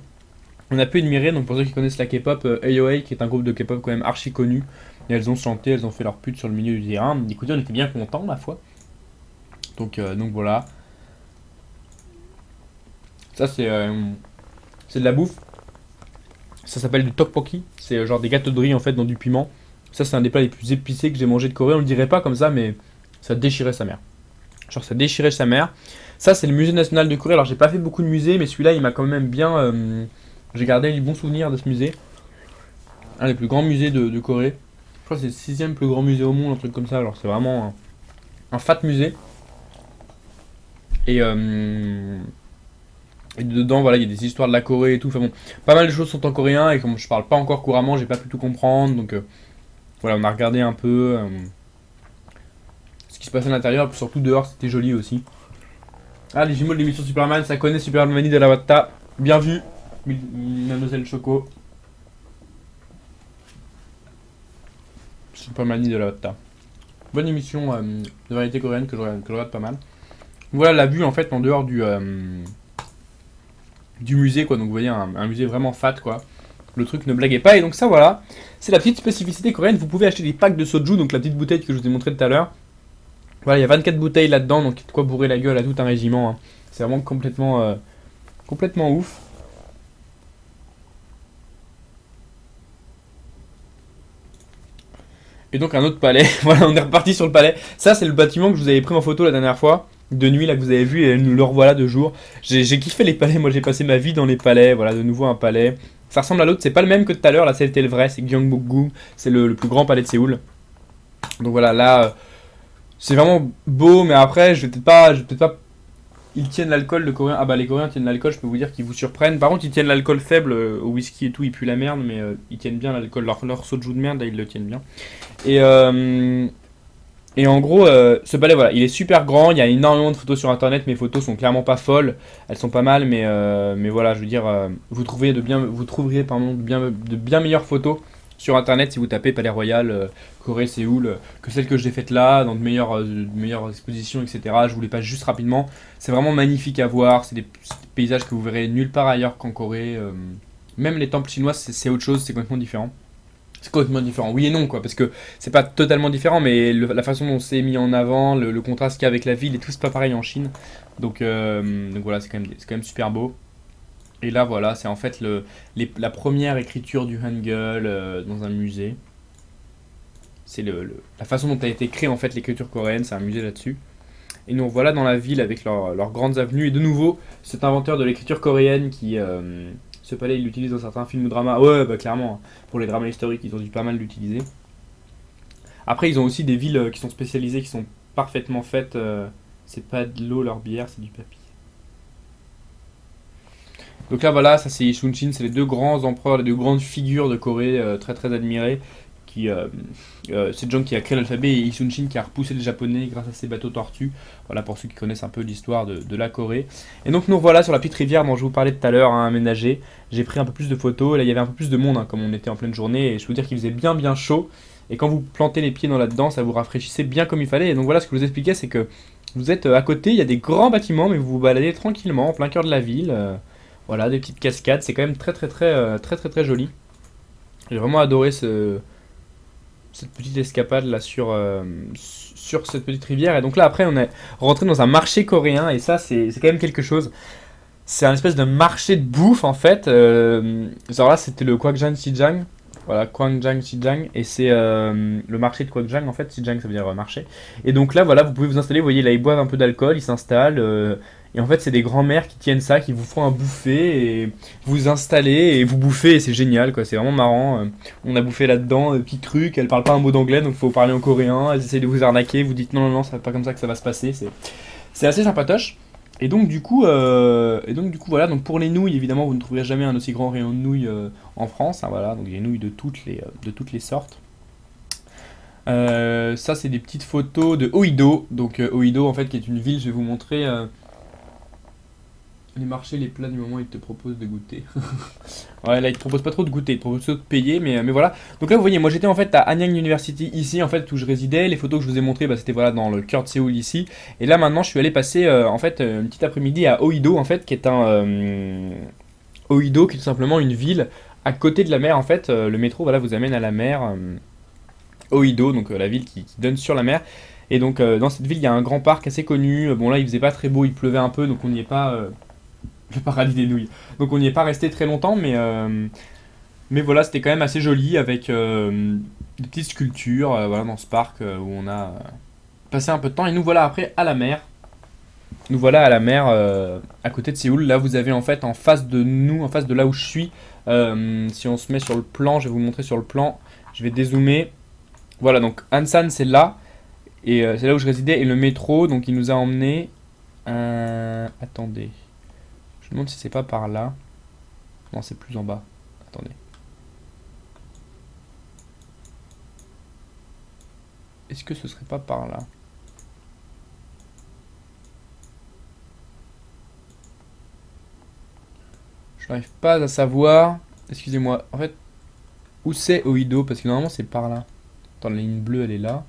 On a pu admirer, donc pour ceux qui connaissent la K-pop, AOA, qui est un groupe de K-pop quand même archi connu. Et elles ont chanté, elles ont fait leur pute sur le milieu du terrain. Écoutez, on était bien contents, ma foi. Donc voilà. Ça, c'est de la bouffe. Ça s'appelle du tteokbokki. C'est genre des gâteaux de riz en fait dans du piment. Ça, c'est un des plats les plus épicés que j'ai mangé de Corée. On le dirait pas comme ça, mais ça déchirait sa mère. Genre, ça déchirait sa mère. Ça, c'est le musée national de Corée. Alors, j'ai pas fait beaucoup de musées, mais celui-là, il m'a quand même bien. J'ai gardé les bons souvenirs de ce musée. Un des plus grands musées de Corée. Je crois que c'est le 6ème plus grand musée au monde, un truc comme ça. Alors c'est vraiment un fat musée. Et dedans, voilà, il y a des histoires de la Corée et tout. Enfin bon, pas mal de choses sont en coréen et comme je parle pas encore couramment, j'ai pas pu tout comprendre. Donc voilà, on a regardé un peu ce qui se passait à l'intérieur. Surtout dehors, c'était joli aussi. Ah, les jumeaux de l'émission Superman, ça connaît Superman de la Watta. Bien vu, Mademoiselle Choco. Superman de la Watta. Bonne émission de variété coréenne que je regarde pas mal. Voilà la vue en fait en dehors du musée quoi. Donc vous voyez un musée vraiment fat quoi. Le truc ne blaguez pas et donc ça voilà. C'est la petite spécificité coréenne. Vous pouvez acheter des packs de soju, donc la petite bouteille que je vous ai montré tout à l'heure. Voilà, il y a 24 bouteilles là-dedans, donc il y a de quoi bourrer la gueule à tout un régiment. Hein. C'est vraiment complètement ouf. Et donc un autre palais, voilà on est reparti sur le palais. Ça c'est le bâtiment que je vous avais pris en photo la dernière fois, de nuit là que vous avez vu et nous le revoilà de jour. J'ai kiffé les palais, moi j'ai passé ma vie dans les palais, voilà de nouveau un palais. Ça ressemble à l'autre, c'est pas le même que tout à l'heure, là c'était le vrai, c'est Gyeongbokgung, c'est le plus grand palais de Séoul. Donc voilà là, c'est vraiment beau mais après je vais peut-être pas ils tiennent l'alcool, le coréen. Ah bah les coréens tiennent l'alcool, je peux vous dire qu'ils vous surprennent. Par contre, ils tiennent l'alcool faible au whisky et tout, ils puent la merde, mais ils tiennent bien l'alcool. Leur soju de merde, là, ils le tiennent bien. Et, euh, et en gros, ce balai, voilà, il est super grand. Il y a énormément de photos sur internet. Mes photos sont clairement pas folles. Elles sont pas mal, mais voilà, je veux dire, vous trouverez pardon, de bien meilleures photos sur internet si vous tapez Palais Royal, Corée, Séoul, que celles que j'ai faites là, dans de meilleures expositions, etc. Je vous les passe juste rapidement. C'est vraiment magnifique à voir. C'est des paysages que vous verrez nulle part ailleurs qu'en Corée. Même les temples chinois, c'est autre chose, c'est complètement différent. C'est complètement différent. Oui et non, quoi, parce que c'est pas totalement différent, mais la façon dont c'est mis en avant, le contraste qu'il y a avec la ville et tout, c'est pas pareil en Chine. Donc voilà, c'est quand même super beau. Et là, voilà, c'est en fait la première écriture du Hangul dans un musée. C'est la façon dont a été créée en fait l'écriture coréenne, c'est un musée là-dessus. Et nous voilà dans la ville avec leurs grandes avenues. Et de nouveau, cet inventeur de l'écriture coréenne ce palais, il l'utilise dans certains films ou dramas. Ouais, bah clairement, pour les dramas historiques, ils ont dû pas mal l'utiliser. Après, ils ont aussi des villes qui sont spécialisées, qui sont parfaitement faites. C'est pas de l'eau, leur bière, c'est du papier. Donc là, voilà, ça c'est Shunshin, c'est les deux grands empereurs, les deux grandes figures de Corée, très très admirées. C'est Jong qui a créé l'alphabet et Shunshin qui a repoussé les Japonais grâce à ses bateaux tortues. Voilà pour ceux qui connaissent un peu l'histoire de la Corée. Et donc nous voilà sur la petite rivière dont je vous parlais tout à l'heure, hein, aménagée. J'ai pris un peu plus de photos, là il y avait un peu plus de monde, hein, comme on était en pleine journée, et je peux vous dire qu'il faisait bien chaud. Et quand vous plantez les pieds dans là-dedans, ça vous rafraîchissait bien comme il fallait. Et donc voilà ce que je vous expliquais, c'est que vous êtes à côté, il y a des grands bâtiments, mais vous vous baladez tranquillement en plein cœur de la ville. Voilà, des petites cascades, c'est quand même très joli. J'ai vraiment adoré cette petite escapade là sur cette petite rivière. Et donc là après on est rentré dans un marché coréen et ça c'est quand même quelque chose. C'est un espèce de marché de bouffe en fait. Genre là c'était le Gwangjang Sijang. Voilà, Gwangjang Sijang. Et c'est le marché de Gwangjang en fait. Sijang ça veut dire marché. Et donc là voilà, vous pouvez vous installer. Vous voyez là ils boivent un peu d'alcool, ils s'installent. Et en fait c'est des grands-mères qui tiennent ça, qui vous font un buffet et vous installez et vous bouffez et c'est génial quoi. C'est vraiment marrant. On a bouffé là-dedans, petit truc. Elles parlent pas un mot d'anglais donc faut parler en coréen. Elles essayent de vous arnaquer. Vous dites non, c'est pas comme ça que ça va se passer. C'est assez sympatoche. Et donc du coup voilà, donc pour les nouilles évidemment vous ne trouverez jamais un aussi grand rayon de nouilles en France, hein, voilà, donc des nouilles de toutes les sortes. Ça c'est des petites photos de Oido, donc Oido en fait qui est une ville, je vais vous montrer les marchés, les plats du moment ils te proposent de goûter. Ouais là ils te proposent pas trop de goûter, ils te proposent plutôt de payer, mais voilà. Donc là vous voyez moi j'étais en fait à Hanyang University ici en fait où je résidais, les photos que je vous ai montrées bah, c'était voilà dans le cœur de Séoul ici. Et là maintenant je suis allé passer en fait une petite après-midi à Oido en fait qui est Oido qui est tout simplement une ville à côté de la mer en fait. Le métro voilà vous amène à la mer. Oido, donc la ville qui donne sur la mer. Et donc dans cette ville il y a un grand parc assez connu. Bon là il faisait pas très beau, il pleuvait un peu donc on n'y est pas le paradis des nouilles. Donc on n'y est pas resté très longtemps mais voilà c'était quand même assez joli avec des petites sculptures voilà, dans ce parc où on a passé un peu de temps et nous voilà après à la mer. Nous voilà à la mer à côté de Séoul. Là vous avez en fait en face de nous, en face de là où je suis, si on se met sur le plan, je vais vous montrer sur le plan, je vais dézoomer. Voilà, donc Ansan c'est là, et c'est là où je résidais, et le métro, donc il nous a emmené. Attendez, je me demande si c'est pas par là. Non, c'est plus en bas. Attendez. Est-ce que ce serait pas par là? Je n'arrive pas à savoir. Excusez-moi. En fait, où c'est Oido? Parce que normalement c'est par là. Attends, la ligne bleue elle est là.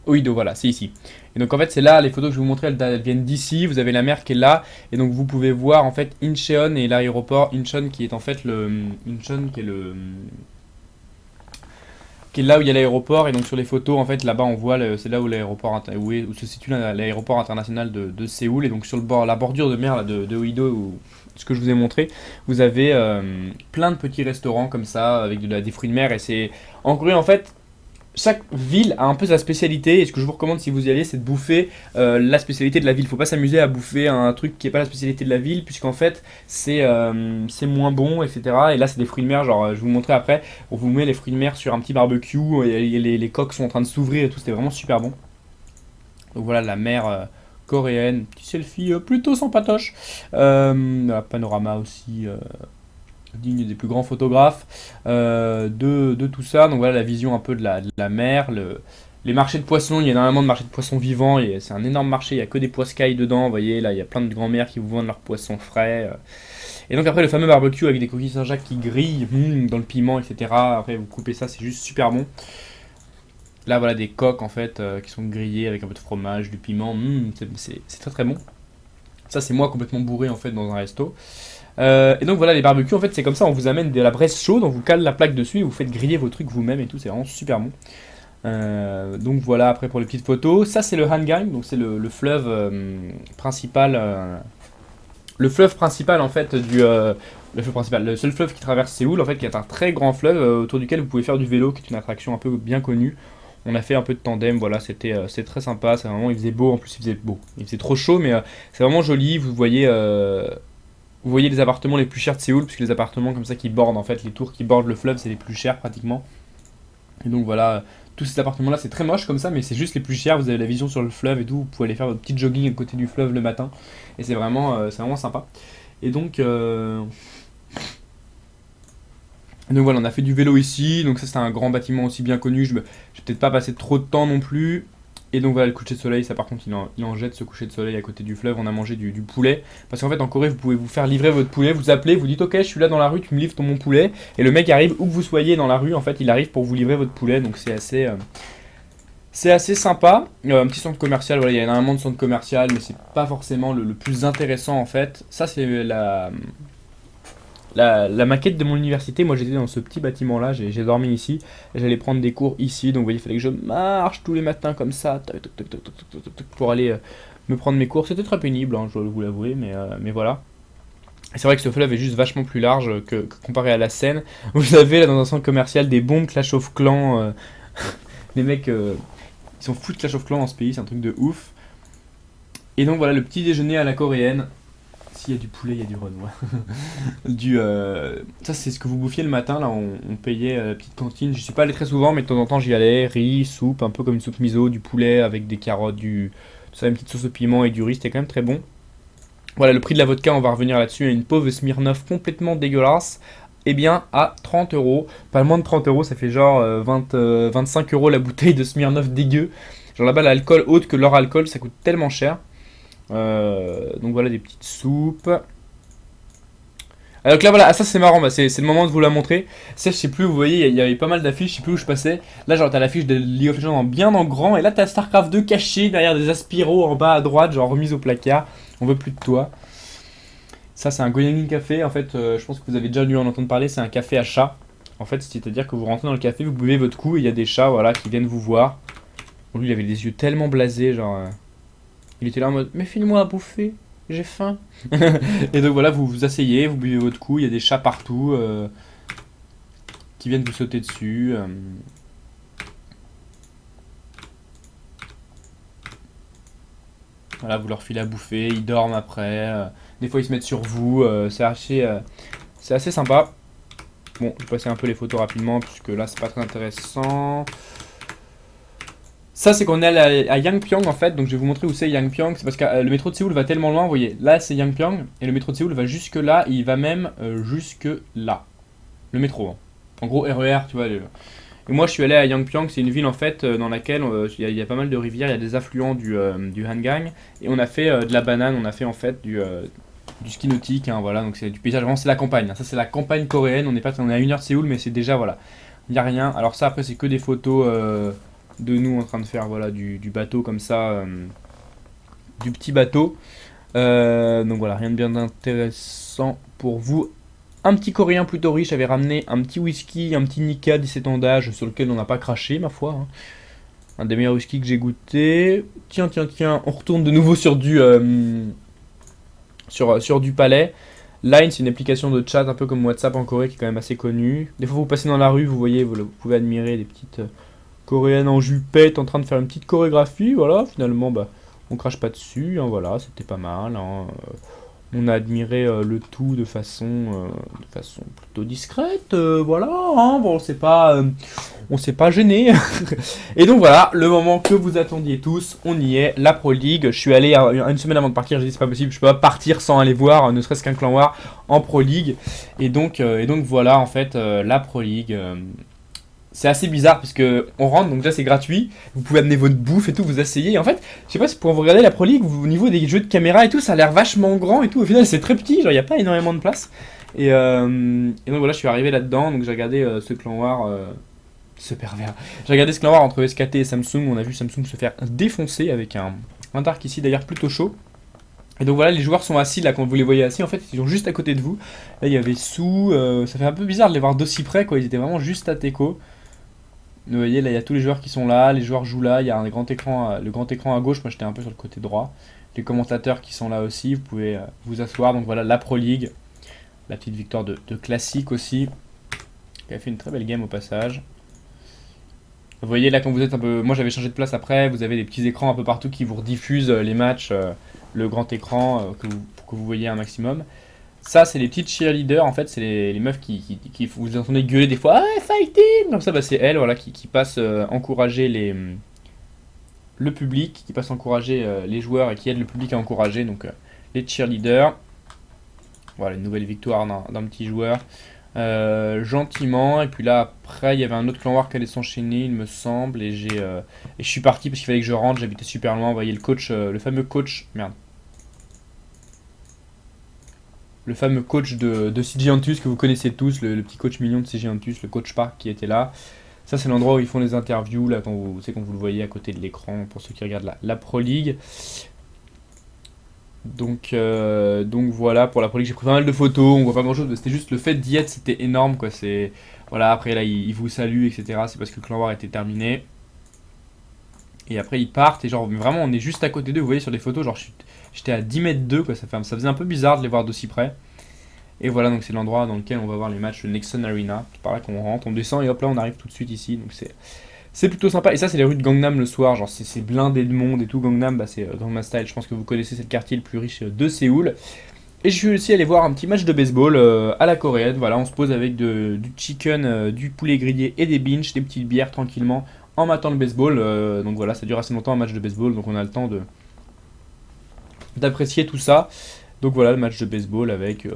Oido, voilà, c'est ici. Et donc en fait c'est là, les photos que je vous montrais, elles viennent d'ici, vous avez la mer qui est là, et donc vous pouvez voir en fait Incheon et l'aéroport Incheon qui est en fait Incheon qui est là où il y a l'aéroport, et donc sur les photos en fait là-bas on voit, c'est là où où se situe l'aéroport international de Séoul, et donc sur la bordure de mer là, de Oido, ce que je vous ai montré, vous avez plein de petits restaurants comme ça, avec des fruits de mer, et c'est en Corée en fait. Chaque ville a un peu sa spécialité, et ce que je vous recommande si vous y allez, c'est de bouffer la spécialité de la ville. Faut pas s'amuser à bouffer un truc qui est pas la spécialité de la ville, puisqu'en fait c'est moins bon, etc. Et là c'est des fruits de mer, genre je vous montrer après, on vous met les fruits de mer sur un petit barbecue, et les coques sont en train de s'ouvrir et tout, c'était vraiment super bon. Donc voilà la mer coréenne, petit selfie plutôt sympatoche. Un panorama aussi digne des plus grands photographes de tout ça. Donc voilà la vision un peu de la mer, les marchés de poissons, il y a énormément de marchés de poissons vivants, et c'est un énorme marché, il n'y a que des poiscailles dedans, vous voyez, là il y a plein de grands-mères qui vous vendent leurs poissons frais. Et donc après le fameux barbecue avec des coquilles Saint-Jacques qui grillent dans le piment, etc. Après vous coupez ça, c'est juste super bon. Là voilà des coques en fait qui sont grillées avec un peu de fromage, du piment, c'est très très bon. Ça c'est moi complètement bourré en fait dans un resto. Et donc voilà les barbecues en fait c'est comme ça, on vous amène de la braise chaude, on vous cale la plaque dessus et vous faites griller vos trucs vous-même et tout, c'est vraiment super bon. Donc voilà après pour les petites photos, ça c'est le Hangang, donc c'est le fleuve principal, le fleuve principal en fait le fleuve principal, le seul fleuve qui traverse Séoul en fait, qui est un très grand fleuve autour duquel vous pouvez faire du vélo, qui est une attraction un peu bien connue. On a fait un peu de tandem, voilà, c'est très sympa, c'est vraiment, il faisait beau, en plus il faisait beau, il faisait trop chaud, mais c'est vraiment joli, vous voyez les appartements les plus chers de Séoul, puisque les appartements comme ça qui bordent en fait, les tours qui bordent le fleuve, c'est les plus chers pratiquement. Et donc voilà, tous ces appartements là c'est très moche comme ça, mais c'est juste les plus chers, vous avez la vision sur le fleuve et tout, vous pouvez aller faire votre petit jogging à côté du fleuve le matin, et c'est vraiment sympa. Et donc voilà, on a fait du vélo ici, donc ça c'est un grand bâtiment aussi bien connu, je vais peut-être pas passer trop de temps non plus. Et donc voilà le coucher de soleil, ça par contre il en jette ce coucher de soleil à côté du fleuve, on a mangé du poulet. Parce qu'en fait en Corée vous pouvez vous faire livrer votre poulet, vous appelez, vous dites ok je suis là dans la rue, tu me livres mon poulet. Et le mec arrive où que vous soyez dans la rue, en fait il arrive pour vous livrer votre poulet, donc c'est assez sympa. Un petit centre commercial, voilà, il y a énormément de centres commerciaux, mais c'est pas forcément le plus intéressant en fait. Ça c'est la maquette de mon université. Moi j'étais dans ce petit bâtiment là, j'ai dormi ici, j'allais prendre des cours ici, donc vous voyez il fallait que je marche tous les matins comme ça pour aller me prendre mes cours. C'était très pénible, hein, je dois vous l'avouer, mais voilà. Et c'est vrai que ce fleuve est juste vachement plus large que comparé à la Seine. Vous avez là dans un centre commercial des bombes Clash of Clans, les mecs ils sont fous de Clash of Clans dans ce pays, c'est un truc de ouf. Et donc voilà le petit déjeuner à la coréenne. S'il y a du poulet, il y a du renois. Ça, c'est ce que vous bouffiez le matin. Là, on payait la petite cantine. Je suis pas allé très souvent, mais de temps en temps, j'y allais. Riz, soupe, un peu comme une soupe miso, du poulet avec des carottes, tout ça, une petite sauce au piment et du riz. C'était quand même très bon. Voilà, le prix de la vodka, on va revenir là-dessus. Une pauvre Smirnoff complètement dégueulasse. Eh bien, à 30 euros. Pas moins de 30 euros, ça fait genre 25 euros la bouteille de Smirnoff dégueu. Genre là-bas, l'alcool autre que leur alcool, ça coûte tellement cher. Donc voilà des petites soupes. Donc là voilà, ça c'est marrant, c'est le moment de vous la montrer. Ça je sais plus, vous voyez, il y avait pas mal d'affiches, je sais plus où je passais. Là genre t'as l'affiche de League of Legends bien en grand, et là t'as Starcraft 2 caché derrière des aspiros en bas à droite, genre remise au placard. On veut plus de toi. Ça c'est un Goyangin Café, en fait je pense que vous avez déjà dû en entendre parler, c'est un café à chat. En fait c'est-à-dire que vous rentrez dans le café, vous buvez votre coup, et il y a des chats voilà, qui viennent vous voir. Bon, lui il avait des yeux tellement blasés, genre... Il était là en mode mais file-moi à bouffer, j'ai faim. Et donc voilà, vous vous asseyez, vous buvez votre coup, il y a des chats partout qui viennent vous sauter dessus. Voilà, vous leur filez à bouffer, ils dorment après. Des fois ils se mettent sur vous, c'est assez sympa. Bon, je vais passer un peu les photos rapidement puisque là c'est pas très intéressant. Ça c'est qu'on est allé à Yangpyeong en fait, donc je vais vous montrer où c'est Yangpyeong, c'est parce que le métro de Séoul va tellement loin, vous voyez, là c'est Yangpyeong, et le métro de Séoul va jusque là, et il va même jusque là, le métro, hein. En gros RER, tu vois. Et moi je suis allé à Yangpyeong, c'est une ville en fait dans laquelle il y a pas mal de rivières, il y a des affluents du Hangang, et on a fait de la banane, on a fait en fait du ski nautique, hein, voilà, donc c'est du paysage, vraiment c'est la campagne, hein. Ça c'est la campagne coréenne, on est à 1 heure de Séoul, mais c'est déjà, voilà, il n'y a rien. Alors ça après c'est que des photos... de nous en train de faire voilà, du bateau comme ça, du petit bateau. Donc voilà, rien de bien intéressant pour vous. Un petit coréen plutôt riche avait ramené un petit whisky, un petit Nika 17 ans d'âge sur lequel on n'a pas craché ma foi, hein. Un des meilleurs whisky que j'ai goûté. Tiens, on retourne de nouveau sur sur du palais. Line, c'est une application de chat un peu comme WhatsApp en Corée qui est quand même assez connue. Des fois vous passez dans la rue, vous voyez, vous pouvez admirer des petites... coréenne en jupette en train de faire une petite chorégraphie, voilà, finalement bah on crache pas dessus, hein, voilà, c'était pas mal, hein. On a admiré le tout de façon plutôt discrète, voilà, hein, bon, on s'est pas gêné. Et donc voilà, le moment que vous attendiez tous, on y est, la Pro League. Je suis allé une semaine avant de partir, j'ai dit c'est pas possible, je peux pas partir sans aller voir, ne serait-ce qu'un clan war en Pro League. Et donc voilà, en fait, la Pro League. C'est assez bizarre parce que on rentre, donc déjà c'est gratuit, vous pouvez amener votre bouffe et tout, vous asseyez. Et en fait, je sais pas si pour vous regarder la Pro League, au niveau des jeux de caméra et tout, ça a l'air vachement grand et tout. Au final, c'est très petit, genre il n'y a pas énormément de place. Et donc voilà, je suis arrivé là-dedans, donc j'ai regardé ce clan war, ce pervers. J'ai regardé ce clan war entre SKT et Samsung, on a vu Samsung se faire défoncer avec un Dark ici d'ailleurs plutôt chaud. Et donc voilà, les joueurs sont assis là, quand vous les voyez assis, en fait, ils sont juste à côté de vous. Là, il y avait Sou, ça fait un peu bizarre de les voir d'aussi près, quoi, ils étaient vraiment juste à Teco. Vous voyez, là, il y a tous les joueurs qui sont là, les joueurs jouent là, il y a un grand écran, le grand écran à gauche, moi j'étais un peu sur le côté droit. Les commentateurs qui sont là aussi, vous pouvez vous asseoir. Donc voilà, la Pro League, la petite victoire de Classique aussi, qui a fait une très belle game au passage. Vous voyez là quand vous êtes un peu... Moi j'avais changé de place après, vous avez des petits écrans un peu partout qui vous rediffusent les matchs, le grand écran, pour que vous voyez un maximum. Ça, c'est les petites cheerleaders, en fait, c'est les meufs qui vous entendez gueuler des fois, ah, fighting! Comme ça, bah, c'est elles, voilà, qui passent encourager le public, qui passent encourager les joueurs et qui aident le public à encourager, donc les cheerleaders. Voilà, une nouvelle victoire d'un petit joueur. Gentiment, et puis là, après, il y avait un autre clan war qui allait s'enchaîner, il me semble, et je suis parti parce qu'il fallait que je rentre, j'habitais super loin, vous voyez le coach, le fameux coach, merde. Le fameux coach de Sigiantus que vous connaissez tous, le petit coach mignon de Sigiantus, le coach Park qui était là. Ça, c'est l'endroit où ils font les interviews, là, quand vous le voyez à côté de l'écran, pour ceux qui regardent la Pro League. Donc voilà, pour la Pro League, j'ai pris pas mal de photos, on voit pas grand chose, mais c'était juste le fait d'y être, c'était énorme, quoi. Voilà, après là, ils vous saluent, etc. C'est parce que le clan war était terminé. Et après, ils partent, et genre, vraiment, on est juste à côté d'eux, vous voyez sur les photos, genre, j'étais à 10 mètres d'eux, quoi. Ça faisait un peu bizarre de les voir d'aussi près. Et voilà, donc c'est l'endroit dans lequel on va voir les matchs, le Nexon Arena. C'est par là qu'on rentre, on descend et hop là on arrive tout de suite ici. Donc c'est plutôt sympa. Et ça, c'est les rues de Gangnam le soir, genre c'est blindé de monde et tout. Gangnam, bah, c'est Gangnam Style, je pense que vous connaissez, c'est le quartier le plus riche de Séoul. Et je suis aussi allé voir un petit match de baseball à la coréenne. Voilà, on se pose avec du chicken, du poulet grillé et des binges, des petites bières tranquillement en matant le baseball. Donc voilà, ça dure assez longtemps un match de baseball, donc on a le temps d'apprécier tout ça. Donc voilà, le match de baseball avec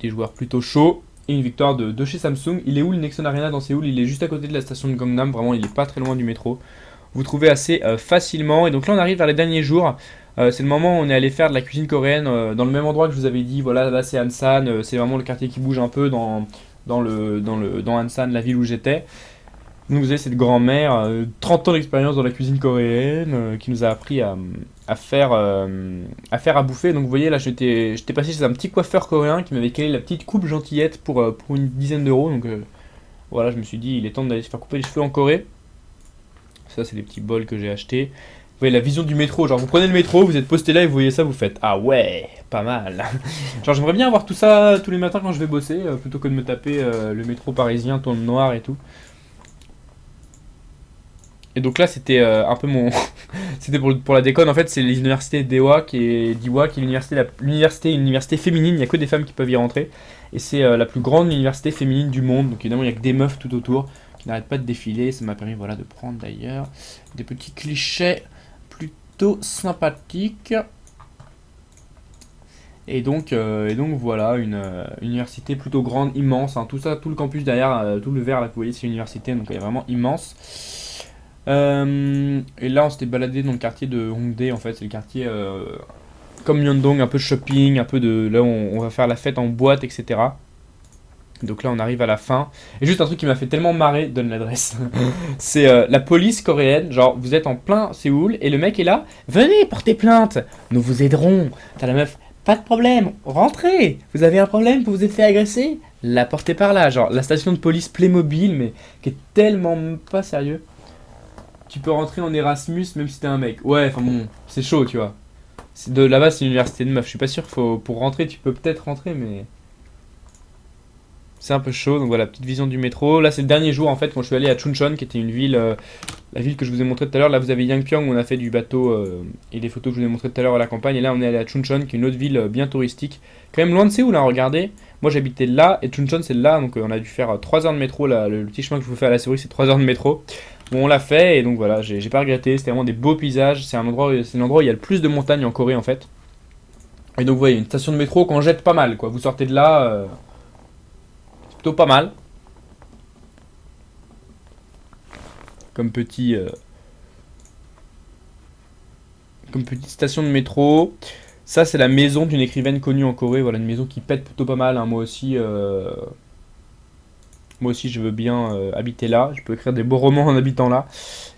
des joueurs plutôt chauds et une victoire de chez Samsung. Il est où le Nexon Arena dans Séoul? Il est juste à côté de la station de Gangnam, vraiment il est pas très loin du métro. Vous trouvez assez facilement. Et donc là on arrive vers les derniers jours. C'est le moment où on est allé faire de la cuisine coréenne dans le même endroit que je vous avais dit. Voilà, là c'est Ansan, c'est vraiment le quartier qui bouge un peu dans Ansan, la ville où j'étais. Donc vous avez cette grand-mère, 30 ans d'expérience dans la cuisine coréenne, qui nous a appris à faire à bouffer. Donc vous voyez là, j'étais passé chez un petit coiffeur coréen qui m'avait calé la petite coupe gentillette pour une dizaine d'euros. Donc voilà, je me suis dit, il est temps d'aller se faire couper les cheveux en Corée. Ça, c'est des petits bols que j'ai achetés. Vous voyez la vision du métro, genre vous prenez le métro, vous êtes posté là et vous voyez ça, vous faites ah ouais, pas mal. Genre j'aimerais bien avoir tout ça tous les matins quand je vais bosser, plutôt que de me taper le métro parisien, tout le noir et tout. Et donc là, c'était un peu mon. C'était pour la déconne. En fait, c'est l'université d'Iwa qui est l'université une université féminine. Il n'y a que des femmes qui peuvent y rentrer. Et c'est la plus grande université féminine du monde. Donc évidemment, il n'y a que des meufs tout autour qui n'arrêtent pas de défiler. Ça m'a permis voilà, de prendre d'ailleurs des petits clichés plutôt sympathiques. Et donc voilà, une université plutôt grande, immense. Hein. Tout ça, tout le campus derrière, tout le vert là que vous voyez, c'est une université. Donc elle est vraiment immense. Et là on s'était baladé dans le quartier de Hongdae en fait, c'est le quartier comme Myeongdong, un peu shopping, un peu de... Là on va faire la fête en boîte etc. Donc là on arrive à la fin. Et juste un truc qui m'a fait tellement marrer, donne l'adresse. C'est la police coréenne, genre vous êtes en plein Séoul et le mec est là, venez porter plainte, nous vous aiderons. T'as la meuf, pas de problème, rentrez, vous avez un problème, vous vous êtes fait agresser, la portez par là, genre la station de police Playmobil mais qui est tellement pas sérieux. Tu peux rentrer en Erasmus même si t'es un mec. Ouais, enfin bon, c'est chaud, tu vois. Là-bas, c'est une université de meufs. Je suis pas sûr qu'il faut. Pour rentrer, tu peux peut-être rentrer, mais. c'est un peu chaud. Donc voilà, petite vision du métro. Là, c'est le dernier jour en fait quand je suis allé à Chuncheon, qui était une ville, la ville que je vous ai montré tout à l'heure. Là, vous avez Yangpyeong où on a fait du bateau et les photos que je vous ai montrées tout à l'heure à la campagne. Et là, on est allé à Chuncheon, qui est une autre ville bien touristique, quand même loin de Séoul. Hein, regardez, moi j'habitais là et Chuncheon c'est là, donc on a dû faire 3 heures de métro. Là, le petit chemin que je vous fais à la souris, c'est 3 heures de métro. Bon, on l'a fait et donc voilà, j'ai pas regretté. C'était vraiment des beaux paysages. C'est l'endroit où il y a le plus de montagnes en Corée en fait. Et donc, vous voyez, une station de métro qu'on jette pas mal, quoi. Vous sortez de là, c'est plutôt pas mal. Comme petit, comme petite station de métro. Ça, c'est la maison d'une écrivaine connue en Corée. Voilà, une maison qui pète plutôt pas mal, hein. Moi aussi, je veux bien habiter là. Je peux écrire des beaux romans en habitant là.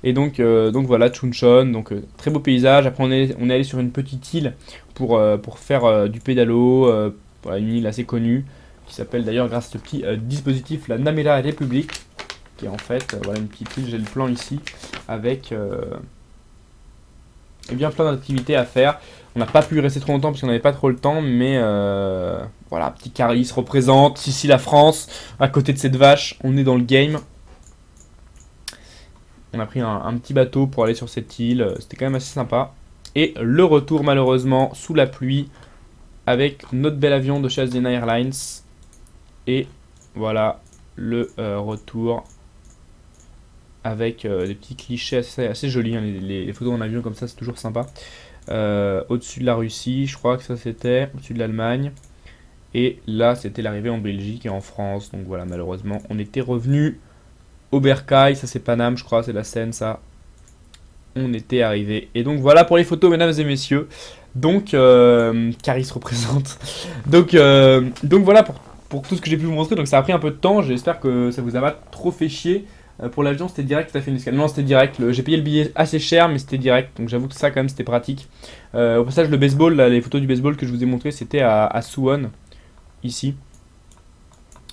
Et donc voilà, Chuncheon. Donc, très beau paysage. Après, on est allé sur une petite île pour faire du pédalo. Voilà, une île assez connue qui s'appelle d'ailleurs, grâce à ce petit dispositif, la Namera Republic. Qui est en fait, voilà, une petite île. J'ai le plan ici avec et bien plein d'activités à faire. On n'a pas pu y rester trop longtemps parce qu'on n'avait pas trop le temps, mais voilà, petit Caris représente ici la France, à côté de cette vache, on est dans le game. On a pris un petit bateau pour aller sur cette île, c'était quand même assez sympa. Et le retour malheureusement sous la pluie avec notre bel avion de chez Asiana Airlines. Et voilà le retour avec des petits clichés assez jolis, hein. Les photos en avion comme ça, c'est toujours sympa. Au-dessus de la Russie, je crois que ça c'était, au-dessus de l'Allemagne. Et là, c'était l'arrivée en Belgique et en France. Donc voilà, malheureusement, on était revenu au Bercail. Ça, c'est Paname, je crois, c'est la Seine, ça. On était arrivé. Et donc voilà pour les photos, mesdames et messieurs. Donc, Caris représente. Donc voilà pour tout ce que j'ai pu vous montrer. Donc ça a pris un peu de temps. J'espère que ça vous a pas trop fait chier. Pour l'avion, c'était direct, t'as fait une escale. Non, c'était direct. J'ai payé le billet assez cher, mais c'était direct. Donc j'avoue que ça, quand même, c'était pratique. Au passage, le baseball, là, les photos du baseball que je vous ai montré, c'était à Suwon, ici.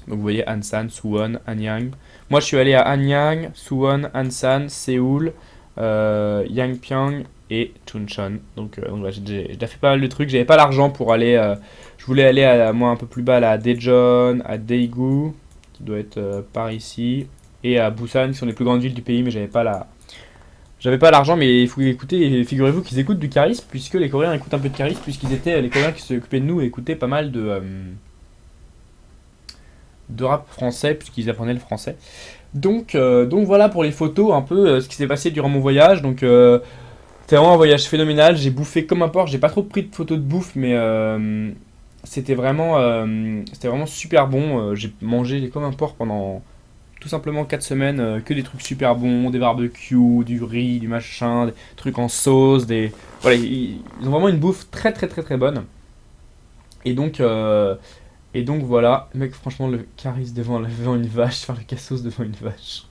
Donc vous voyez Ansan, Suwon, Anyang. Moi, je suis allé à Anyang, Suwon, Ansan, Séoul, Yangpyeong et Chuncheon. Donc voilà, j'ai déjà fait pas mal de trucs. J'avais pas l'argent pour aller. Je voulais aller moi un peu plus bas là, à Daejeon, à Daegu, qui doit être par ici, et à Busan, qui sont les plus grandes villes du pays, mais j'avais pas l'argent, mais il faut écouter, et figurez-vous qu'ils écoutent du Caris, puisque les Coréens écoutent un peu de Caris, puisqu'ils étaient les Coréens qui s'occupaient de nous et écoutaient pas mal de rap français, puisqu'ils apprenaient le français. Donc voilà pour les photos, un peu ce qui s'est passé durant mon voyage. Donc c'était vraiment un voyage phénoménal, j'ai bouffé comme un porc, j'ai pas trop pris de photos de bouffe, mais c'était vraiment super bon. J'ai mangé comme un porc pendant tout simplement 4 semaines, que des trucs super bons, des barbecues, du riz, du machin, des trucs en sauce, Voilà, ils ont vraiment une bouffe très très très très bonne. Et donc voilà, mec, franchement, le Caris devant une vache, faire le cassos devant une vache.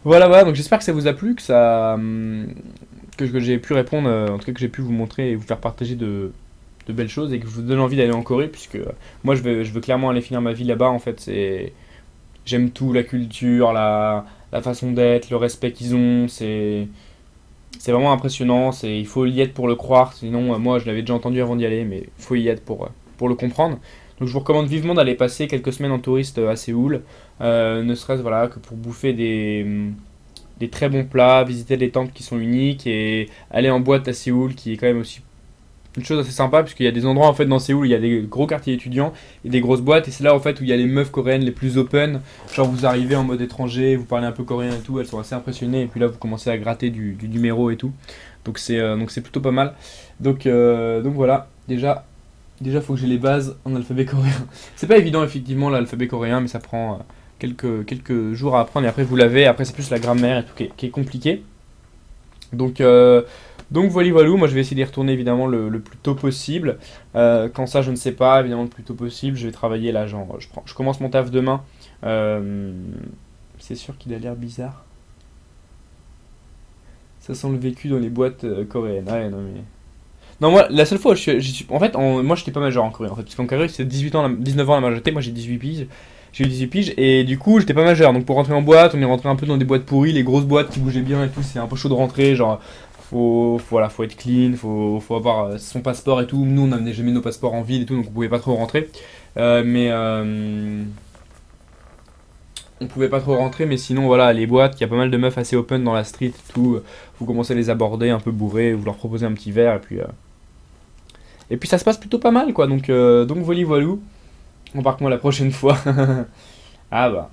Voilà, donc j'espère que ça vous a plu, que j'ai pu répondre, en tout cas que j'ai pu vous montrer et vous faire partager de belles choses et que je vous donne envie d'aller en Corée, puisque moi je veux clairement aller finir ma vie là-bas en fait. J'aime tout, la culture, la façon d'être, le respect qu'ils ont, c'est vraiment impressionnant. Il faut y être pour le croire, sinon moi je l'avais déjà entendu avant d'y aller, mais il faut y être pour le comprendre. Donc je vous recommande vivement d'aller passer quelques semaines en touriste à Séoul, ne serait-ce voilà, que pour bouffer des très bons plats, visiter des temples qui sont uniques et aller en boîte à Séoul, qui est quand même aussi une chose assez sympa, puisqu'il y a des endroits en fait dans Séoul où il y a des gros quartiers étudiants et des grosses boîtes, et c'est là en fait où il y a les meufs coréennes les plus open. Genre vous arrivez en mode étranger, vous parlez un peu coréen et tout, elles sont assez impressionnées, et puis là vous commencez à gratter du numéro et tout. Donc c'est plutôt pas mal. Donc voilà, déjà faut que j'ai les bases en alphabet coréen. C'est pas évident effectivement l'alphabet coréen, mais ça prend quelques jours à apprendre, et après vous l'avez. Après c'est plus la grammaire et tout qui est compliqué. Donc, euh, donc voilà, moi je vais essayer d'y retourner évidemment le plus tôt possible. Quand ça, je ne sais pas, évidemment le plus tôt possible. Je vais travailler là, genre je commence mon taf demain. Euh, c'est sûr qu'il a l'air bizarre. Ça sent le vécu dans les boîtes coréennes. Ouais, non mais. Non, moi la seule fois où j'y suis. En fait, moi j'étais pas majeur en Corée en fait. Parce qu'en Corée c'est 18 ans, 19 ans la majorité. Moi j'ai 18 piges. J'ai eu 18 piges et du coup j'étais pas majeur. Donc pour rentrer en boîte, on est rentré un peu dans des boîtes pourries, les grosses boîtes qui bougeaient bien et tout. C'est un peu chaud de rentrer. Genre voilà, faut être clean, faut avoir son passeport et tout. Nous on n'amenait jamais nos passeports en ville et tout, donc on pouvait pas trop rentrer. Mais on pouvait pas trop rentrer, mais sinon voilà, les boîtes, il y a pas mal de meufs assez open dans la street et tout. Vous commencez à les aborder un peu bourrés, vous leur proposez un petit verre et puis ça se passe plutôt pas mal quoi. Donc voilà, voilou. Embarque-moi la prochaine fois. Ah bah,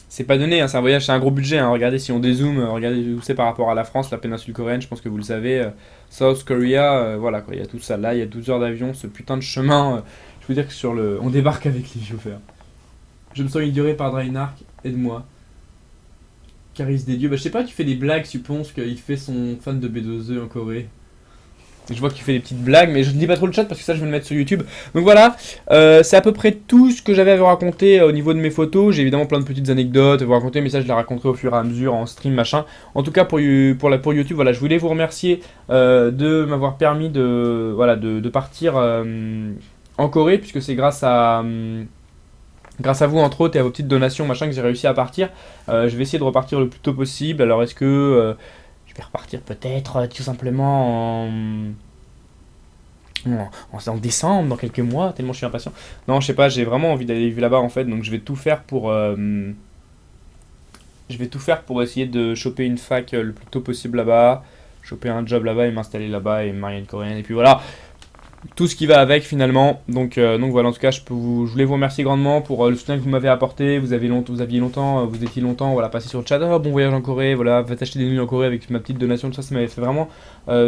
c'est pas donné, hein, c'est un voyage, c'est un gros budget, hein. Regardez si on dézoome, regardez où c'est par rapport à la France, la péninsule coréenne, je pense que vous le savez. South Korea, voilà quoi, il y a tout ça là, il y a 12 heures d'avion, ce putain de chemin. Je veux dire que on débarque avec les chauffeurs. Je me sens ignoré par Draenark, aide-moi. Caris des dieux, bah je sais pas, tu fais des blagues, tu penses qu'il fait son fan de B2E en Corée. Je vois qu'il fait des petites blagues, mais je ne lis pas trop le chat parce que ça je vais le mettre sur YouTube. Donc voilà, c'est à peu près tout ce que j'avais à vous raconter au niveau de mes photos. J'ai évidemment plein de petites anecdotes à vous raconter, mais ça je les raconterai au fur et à mesure en stream machin. En tout cas pour YouTube, voilà, je voulais vous remercier de m'avoir permis de partir en Corée, puisque c'est grâce à vous entre autres et à vos petites donations machin que j'ai réussi à partir. Je vais essayer de repartir le plus tôt possible. Alors est-ce que je vais repartir peut-être tout simplement en décembre, dans quelques mois, tellement je suis impatient. Non, je sais pas, j'ai vraiment envie d'aller vivre là-bas en fait, donc je vais tout faire pour essayer de choper une fac le plus tôt possible là-bas, choper un job là-bas et m'installer là-bas et me marier une coréenne. Et puis voilà, tout ce qui va avec finalement. Donc voilà, en tout cas, je voulais vous remercier grandement pour le soutien que vous m'avez apporté. Vous étiez longtemps, voilà, passé sur le chat. Oh, bon voyage en Corée, voilà, faites acheter des nouilles en Corée avec ma petite donation, tout ça, ça m'avait fait vraiment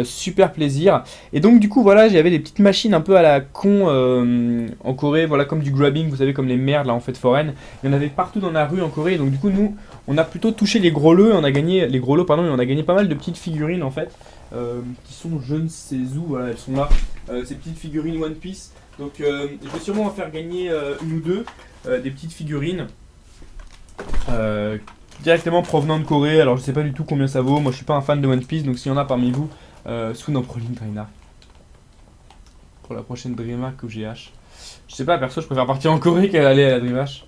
super plaisir. Et donc du coup, voilà, j'avais des petites machines un peu à la con en Corée, voilà, comme du grabbing, vous savez, comme les merdes là en fête foraine. Il y en avait partout dans la rue en Corée. Donc du coup, nous, on a plutôt touché les gros lots, les gros lots, pardon, et on a gagné pas mal de petites figurines en fait. Qui sont je ne sais où, voilà, elles sont là, ces petites figurines One Piece. Donc je vais sûrement en faire gagner une ou deux, des petites figurines directement provenant de Corée. Alors je sais pas du tout combien ça vaut, moi je suis pas un fan de One Piece, donc s'il y en a parmi vous, Soon en Proline Trainer pour la prochaine DreamHack ou GH. Je sais pas, perso je préfère partir en Corée qu'aller à la DreamHack.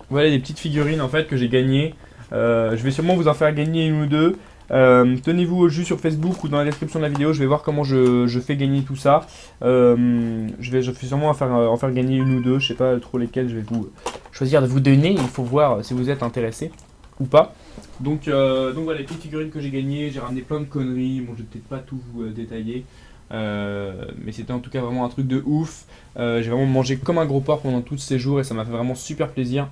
Voilà des petites figurines en fait que j'ai gagnées. Je vais sûrement vous en faire gagner une ou deux. Tenez-vous au jus sur Facebook ou dans la description de la vidéo, je vais voir comment je fais gagner tout ça. Je vais sûrement en faire gagner une ou deux, je sais pas trop lesquelles je vais vous choisir de vous donner, il faut voir si vous êtes intéressé ou pas. Donc voilà les petites figurines que j'ai gagnées, j'ai ramené plein de conneries, bon je vais peut-être pas tout vous détailler. Mais c'était en tout cas vraiment un truc de ouf. J'ai vraiment mangé comme un gros porc pendant tous ces jours et ça m'a fait vraiment super plaisir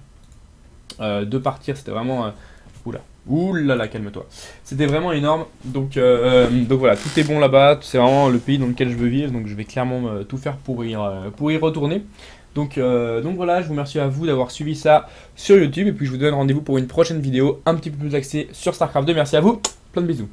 de partir, c'était vraiment... Ouh là là, calme-toi. C'était vraiment énorme. Donc voilà, tout est bon là-bas. C'est vraiment le pays dans lequel je veux vivre. Donc je vais clairement tout faire pour y retourner. Donc voilà, je vous remercie à vous d'avoir suivi ça sur YouTube. Et puis je vous donne rendez-vous pour une prochaine vidéo un petit peu plus axée sur StarCraft 2. Merci à vous. Plein de bisous.